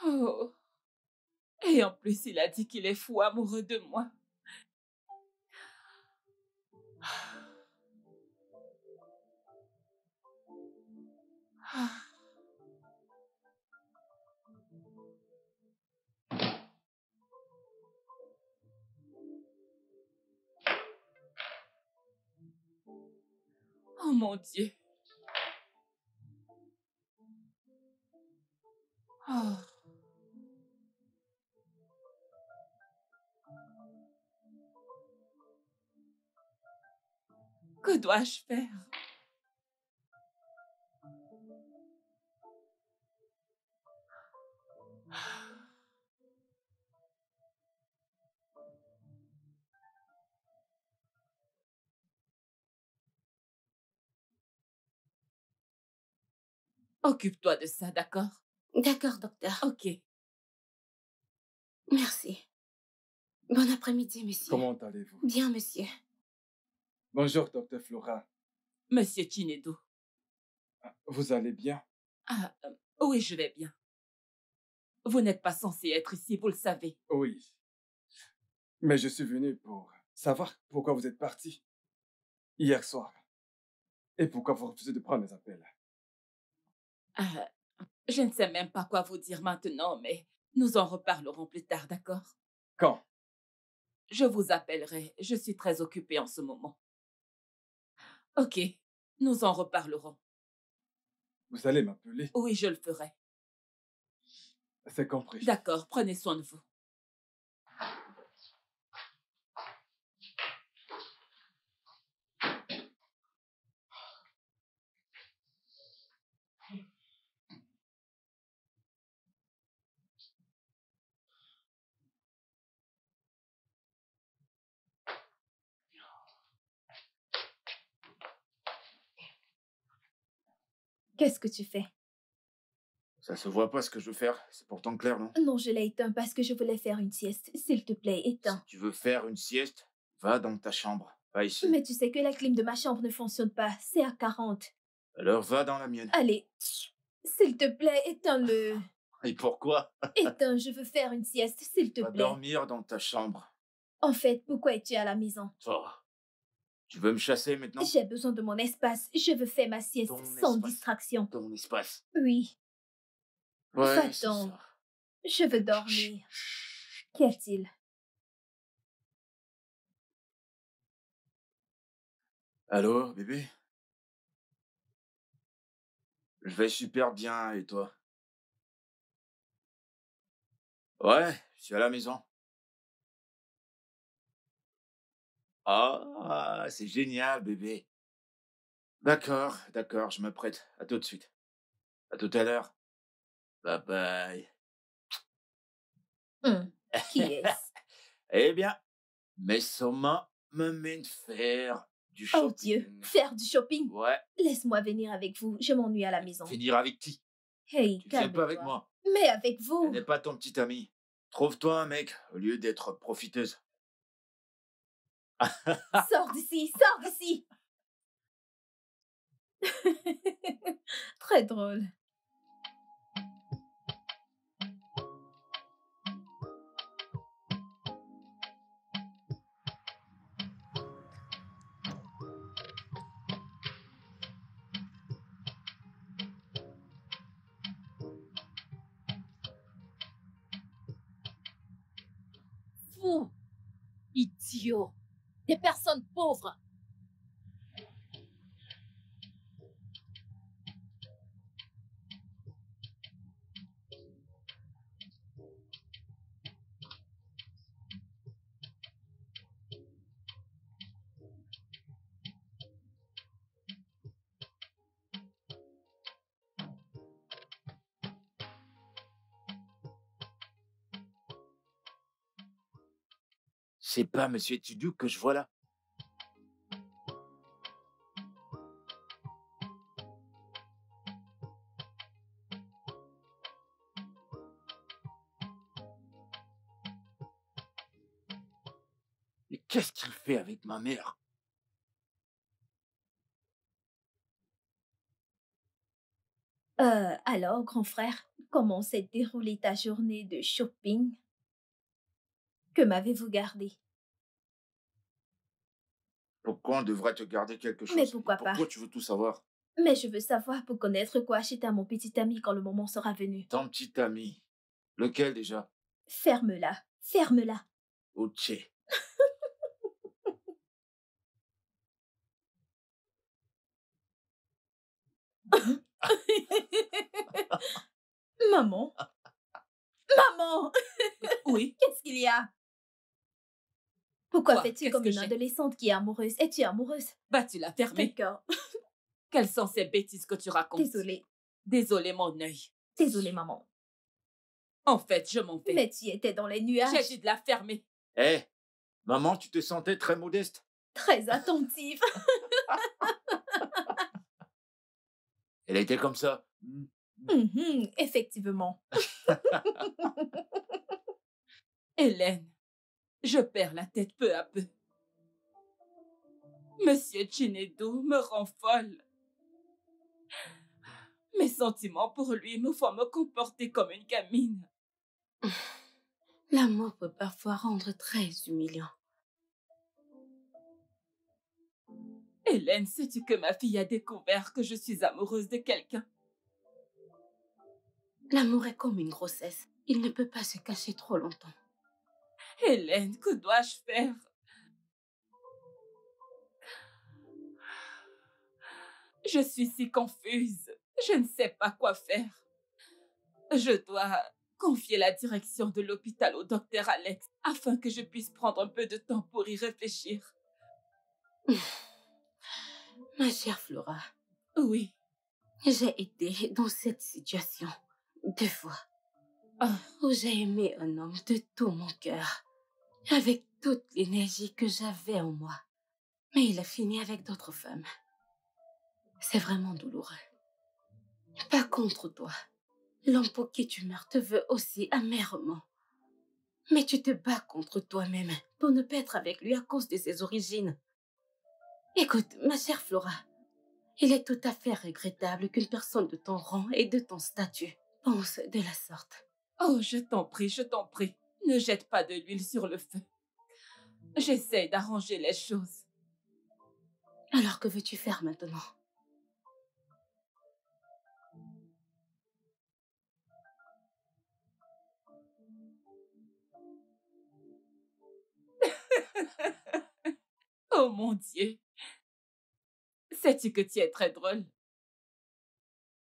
Oh. Et en plus, il a dit qu'il est fou amoureux de moi. Ah. Oh mon Dieu. Oh. Que dois-je faire? Occupe-toi de ça, d'accord? D'accord, docteur. Ok. Merci. Bon après-midi, monsieur. Comment allez-vous? Bien, monsieur. Bonjour, docteur Flora. Monsieur Chinedu. Vous allez bien? Ah, oui, je vais bien. Vous n'êtes pas censé être ici, vous le savez. Oui. Mais je suis venu pour savoir pourquoi vous êtes parti hier soir. Et pourquoi vous refusez de prendre mes appels. Ah, je ne sais même pas quoi vous dire maintenant, mais nous en reparlerons plus tard, d'accord? Quand? Je vous appellerai. Je suis très occupée en ce moment. Ok, nous en reparlerons. Vous allez m'appeler? Oui, je le ferai. C'est compris. D'accord, prenez soin de vous. Qu'est-ce que tu fais? Ça se voit pas ce que je veux faire. C'est pourtant clair, non? Non, je l'ai éteint parce que je voulais faire une sieste. S'il te plaît, éteins. Si tu veux faire une sieste, va dans ta chambre. Pas ici. Mais tu sais que la clim de ma chambre ne fonctionne pas. C'est à 40. Alors va dans la mienne. Allez, s'il te plaît, éteins-le. Et pourquoi? Éteins, je veux faire une sieste, s'il te Va plaît. dormir dans ta chambre. En fait, pourquoi es-tu à la maison? Oh. Tu veux me chasser maintenant? J'ai besoin de mon espace. Je veux faire ma sieste Ton sans espace. distraction. Ton espace. Oui, Ouais, c'est Va-t'en. ça. Je veux dormir. Qu'y a-t-il? Allô, bébé? Je vais super bien, et toi? Ouais, je suis à la maison. Ah, c'est génial, bébé. D'accord, d'accord, je me prête. À tout de suite. À tout à l'heure. Bye bye. Qui est-ce? Eh bien, mes sommets me mènent faire du Oh shopping. Dieu, faire du shopping? Ouais, Laisse-moi venir avec vous. Je m'ennuie à la maison. finir avec qui? Hey, Tu viens pas avec calme-toi. moi. Mais avec Elle vous. n'est pas ton petit ami. Trouve-toi un mec au lieu d'être profiteuse. Sors d'ici, sors d'ici. Très drôle. Fou! Idiot! Des personnes pauvres! C'est pas Monsieur Tudu que je vois là. Mais qu'est-ce qu'il fait avec ma mère? Alors, grand frère, comment s'est déroulée ta journée de shopping? Que m'avez-vous gardé? Pourquoi on devrait te garder quelque Mais chose? pourquoi pas? Pourquoi tu veux tout savoir? Mais je veux savoir pour connaître quoi acheter à mon petit ami quand le moment sera venu. Ton petit ami. Lequel déjà? Ferme-la, ferme-la. Uche. Maman? Maman! Oui. Qu'est-ce qu'il y a? Pourquoi Quoi? fais-tu Qu'est-ce comme que une j'ai? adolescente qui est amoureuse? Es-tu amoureuse? Vas-tu la fermer? D'accord. Quelles sont ces bêtises que tu racontes? Désolée. Désolée, mon œil. Désolée, maman. En fait, je m'en vais. Mais tu étais dans les J'ai nuages. dit de la fermer. Hé, maman, tu te sentais très modeste. Très attentive. Elle était comme ça. Effectivement. Hélène, je perds la tête peu à peu. Monsieur Chinedu me rend folle. Mes sentiments pour lui me font me comporter comme une gamine. L'amour peut parfois rendre très humiliant. Hélène, sais-tu que ma fille a découvert que je suis amoureuse de quelqu'un? L'amour est comme une grossesse. Il ne peut pas se cacher trop longtemps. Hélène, que dois-je faire? Je suis si confuse. Je ne sais pas quoi faire. Je dois confier la direction de l'hôpital au docteur Alex afin que je puisse prendre un peu de temps pour y réfléchir. Ma chère Flora, Oui. j'ai été dans cette situation 2 fois où j'ai aimé un homme de tout mon cœur, avec toute l'énergie que j'avais en moi. Mais il a fini avec d'autres femmes. C'est vraiment douloureux. Pas contre toi. L'homme pour qui tu meurs te veut aussi amèrement. Mais tu te bats contre toi-même pour ne pas être avec lui à cause de ses origines. Écoute, ma chère Flora, il est tout à fait regrettable qu'une personne de ton rang et de ton statut pense de la sorte. Oh, je t'en prie, ne jette pas de l'huile sur le feu. J'essaie d'arranger les choses. Alors que veux-tu faire maintenant? Oh mon Dieu. Sais-tu que tu es très drôle?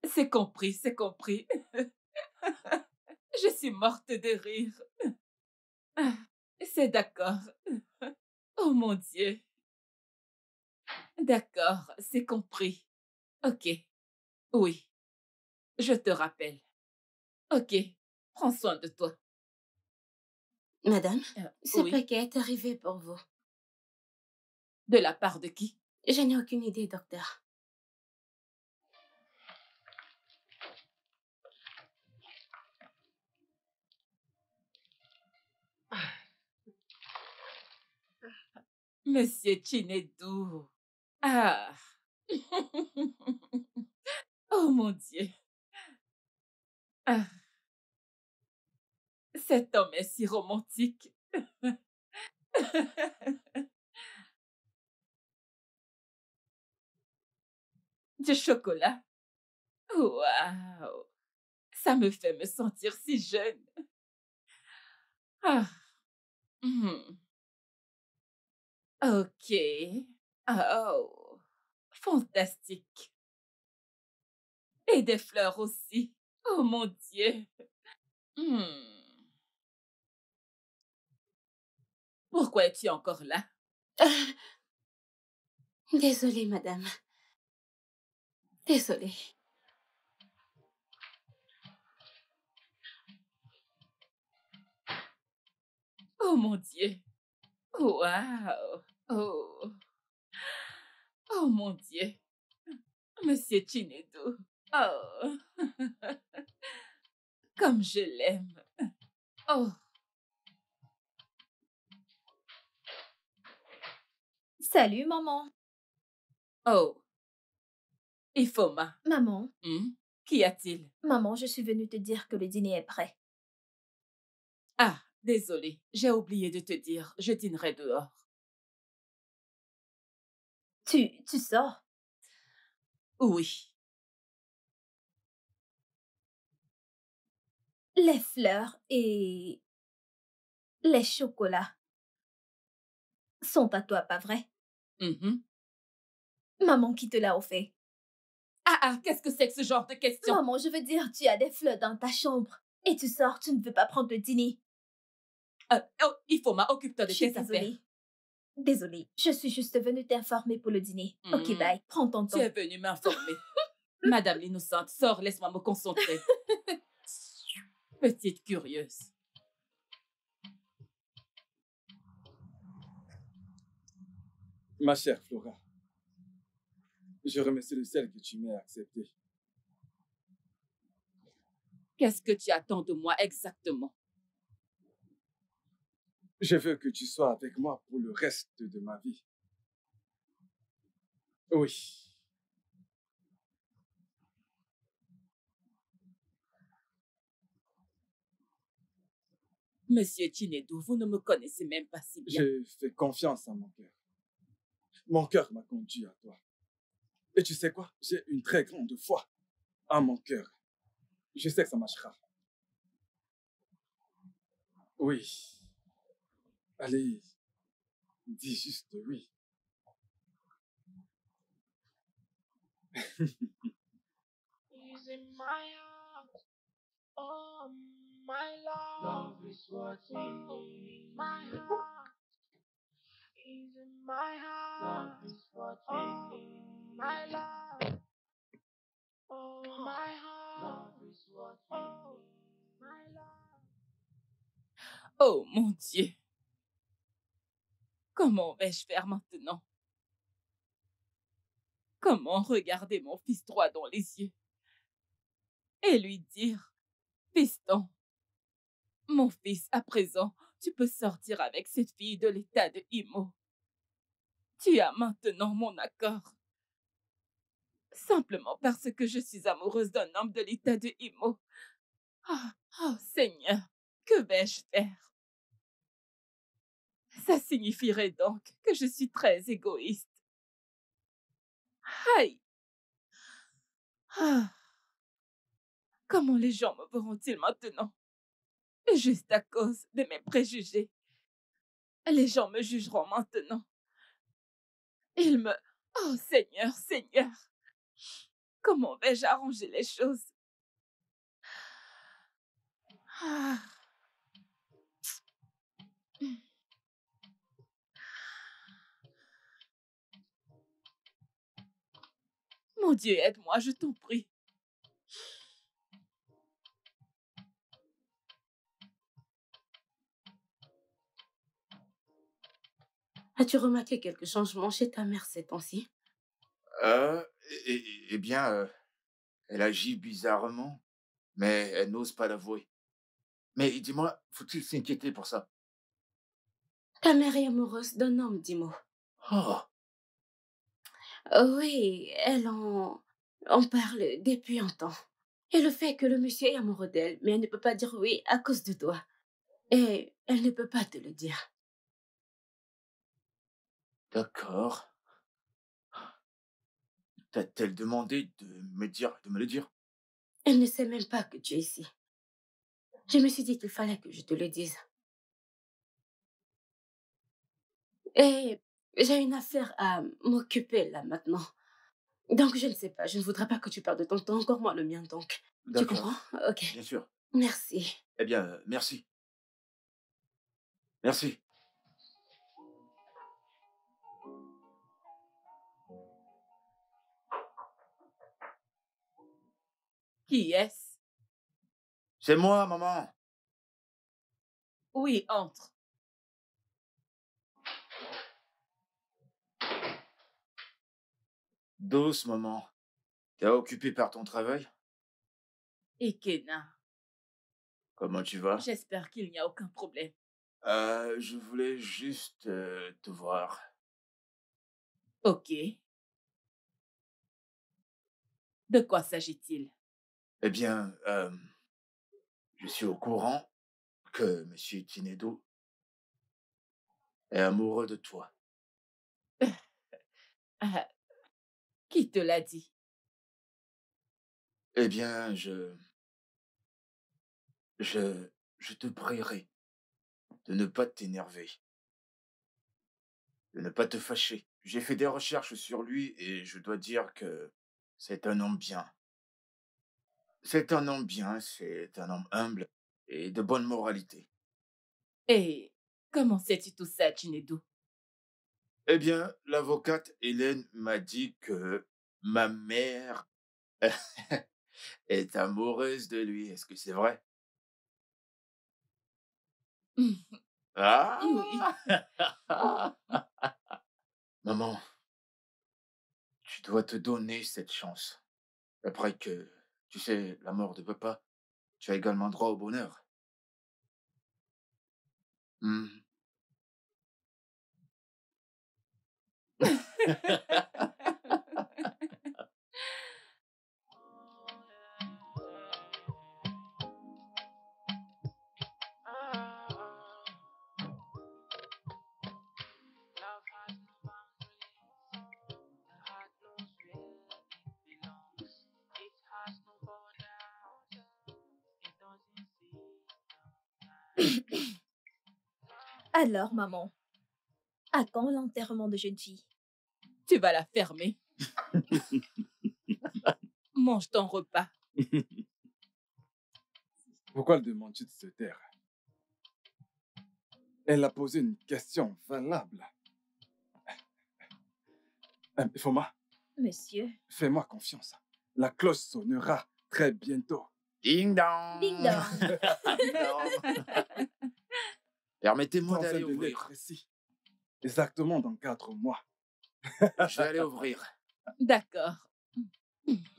C'est compris, c'est compris. Je suis morte de rire. C'est d'accord. Oh mon Dieu. D'accord, c'est compris. Ok. Oui. Je te rappelle. Ok. Prends soin de toi. Madame, ce Oui. paquet est arrivé pour vous. De la part de qui? Je n'ai aucune idée, docteur. Monsieur Chinedu. Ah. Oh mon Dieu. Ah. Cet homme est si romantique. Du chocolat. Waouh. Ça me fait me sentir si jeune. Ah. Ok. Oh. Fantastique. Et des fleurs aussi. Oh mon Dieu. Pourquoi es-tu encore là? Désolée, madame. Désolée. Oh mon Dieu. Waouh! Oh! Oh mon Dieu! Monsieur Chinedu! Oh! Comme je l'aime! Oh! Salut, maman. Oh! Ifoma! Maman, Qu'y a-t-il? maman, je suis venue te dire que le dîner est prêt. Ah, désolée, j'ai oublié de te dire, je dînerai dehors. Tu sors? Oui. Les fleurs et les chocolats sont à toi, pas vrai? Mhm. Maman qui te l'a offert. Ah, qu'est-ce que c'est que ce genre de question? Maman, je veux dire, tu as des fleurs dans ta chambre et tu sors, tu ne veux pas prendre le dîner. Oh, Ifoma, occupe-toi de Je suis tes affaires. désolée. Désolée, je suis juste venue t'informer pour le dîner. Ok, bye, prends ton Tu temps. es venue m'informer. Madame l'innocente, sors, laisse-moi me concentrer. Petite curieuse. Ma chère Flora, je remercie le ciel que tu m'aies accepté. Qu'est-ce que tu attends de moi exactement? Je veux que tu sois avec moi pour le reste de ma vie. Oui. Monsieur Chinedu, vous ne me connaissez même pas si bien. Je fais confiance à mon cœur. Mon cœur m'a conduit à toi. Et tu sais quoi? J'ai une très grande foi en mon cœur. Je sais que ça marchera. Oui. Allez, dis juste oui. He's in my heart. Oh, my love. Love is what we need. My heart. He's in my heart. Love is what we need. My love. Oh, my heart. Love is what we need. My love. Oh mon Dieu. Comment vais-je faire maintenant? Comment regarder mon fils droit dans les yeux et lui dire, fiston, mon fils, à présent, tu peux sortir avec cette fille de l'état de Imo. Tu as maintenant mon accord. Simplement parce que je suis amoureuse d'un homme de l'état de Imo. Oh, Seigneur, que vais-je faire? Ça signifierait donc que je suis très égoïste. Aïe! Ah. Comment les gens me verront-ils maintenant? Juste à cause de mes préjugés. Les gens me jugeront maintenant. Ils me... Oh Seigneur, Seigneur! Comment vais-je arranger les choses? Ah. Mon Dieu, aide-moi, je t'en prie. As-tu remarqué quelques changements chez ta mère ces temps-ci? Eh bien, elle agit bizarrement, mais elle n'ose pas l'avouer. Mais dis-moi, faut-il s'inquiéter pour ça? Ta mère est amoureuse d'un homme, Dimo. Oh, Oui, elle en parle depuis un temps. Et le fait que le monsieur est amoureux d'elle, mais elle ne peut pas dire oui à cause de toi. Et elle ne peut pas te le dire. d'accord. T'a-t-elle demandé de me le dire? Elle ne sait même pas que tu es ici. Je me suis dit qu'il fallait que je te le dise. Et j'ai une affaire à m'occuper là maintenant. Donc je ne sais pas, je ne voudrais pas que tu perdes ton temps, encore moins le mien donc. Tu D'accord, comprends? Ok. bien sûr. Merci. Eh bien, merci. Merci. Qui est-ce? C'est moi, maman. Oui, entre. Douce, maman. T'es occupé par ton travail? Et Kena, Comment tu vas? j'espère qu'il n'y a aucun problème. Je voulais juste te voir. Ok. De quoi s'agit-il? Eh bien, je suis au courant que Monsieur Tinedo est amoureux de toi. Ah, qui te l'a dit? Eh bien, je te prierai de ne pas t'énerver, de ne pas te fâcher. J'ai fait des recherches sur lui et je dois dire que c'est un homme bien. C'est un homme bien, c'est un homme humble et de bonne moralité. Et comment sais-tu tout ça, Chinedu? Eh bien, l'avocate Hélène m'a dit que ma mère est amoureuse de lui. Est-ce que c'est vrai? Oui. Ah! Maman, tu dois te donner cette chance. Après que, tu sais, la mort de papa, tu as également droit au bonheur. Hmm. Love has no boundaries. The heart knows where it belongs. It has no borders. It doesn't see. Alors, maman, à quand l'enterrement de jeune fille? Tu vas la fermer. Mange ton repas. Pourquoi le demandes-tu de se taire? Elle a posé une question valable. Foma, Monsieur. fais-moi confiance. La cloche sonnera très bientôt. Ding dong! Ding dong. Ding dong. Permettez-moi Prends d'aller un délai ouvrir. précis. Exactement dans 4 mois. Je vais aller ouvrir. D'accord.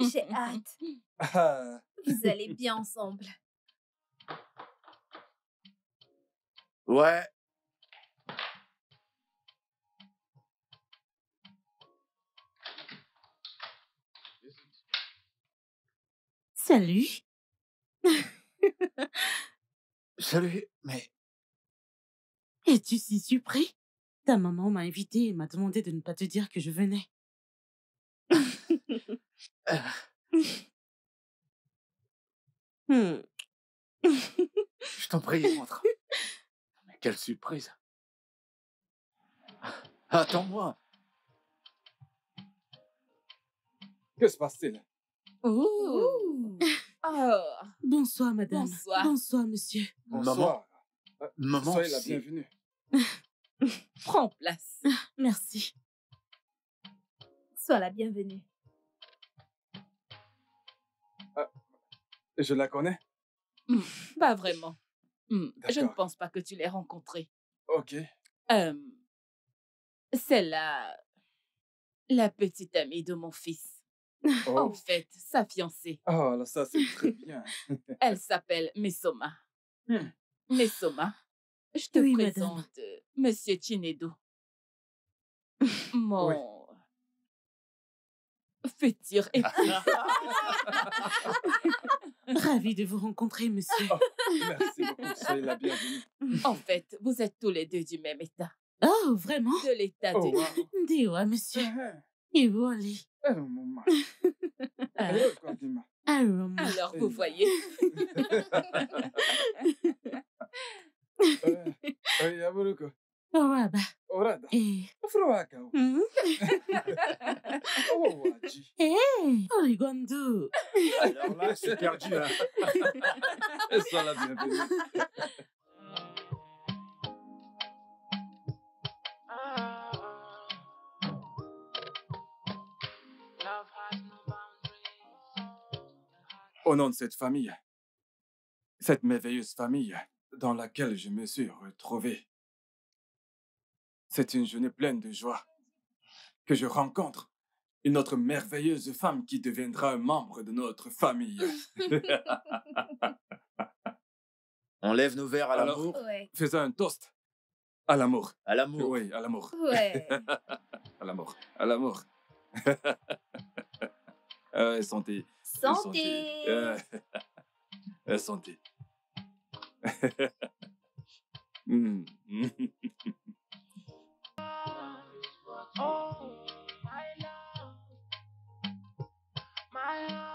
J'ai hâte. Ah, Vous allez bien ensemble. Ouais. Salut. Salut, mais Es-tu si surpris? Ta maman m'a invité et m'a demandé de ne pas te dire que je venais. Hmm. je t'en prie, rentre. Mais quelle surprise. Attends-moi. que se passe-t-il? Oh. Oh. Bonsoir, madame. Bonsoir. Bonsoir, monsieur. Bonsoir. Maman, Soyez la c'est- bienvenue. Prends place. Merci. Sois la bienvenue. Je la connais? Pas vraiment. Je ne D'accord. pense pas que tu l'aies rencontrée. Ok. C'est la petite amie de mon fils. En Oh, fait, sa fiancée. oh là, ça c'est très bien. Elle s'appelle Mesoma. Hmm. Mesoma, je te Oui, présente Monsieur Chinedu. Mon futur époux. Ravi de vous rencontrer, monsieur. Merci beaucoup. Soyez la bienvenue. En fait, vous êtes tous les deux du même état. Oh, vraiment? De l'état Oh, de wow. Guinée. Dis-moi, monsieur. Eh, Et voilà. eh, maman. Ah, Eh, quoi, dis-moi. Aroma. alors, vous voyez. Yaburuko. Oraba. Orada. Eh. Froaka. Hmm? Oh, Waji. Eh. Origondo. Alors là, c'est perdu. Hein. Sois la bienvenue. Love has no boundaries. Au nom de cette famille, cette merveilleuse famille dans laquelle je me suis retrouvé, c'est une journée pleine de joie que je rencontre Une autre merveilleuse femme qui deviendra un membre de notre famille. On lève nos verres à Alors, l'amour. Ouais. Faisons un toast. À l'amour. À l'amour. Oui, à l'amour. Ouais. À l'amour. À l'amour. Santé. Santé. Santé. Mm. Oh, my love, my heart.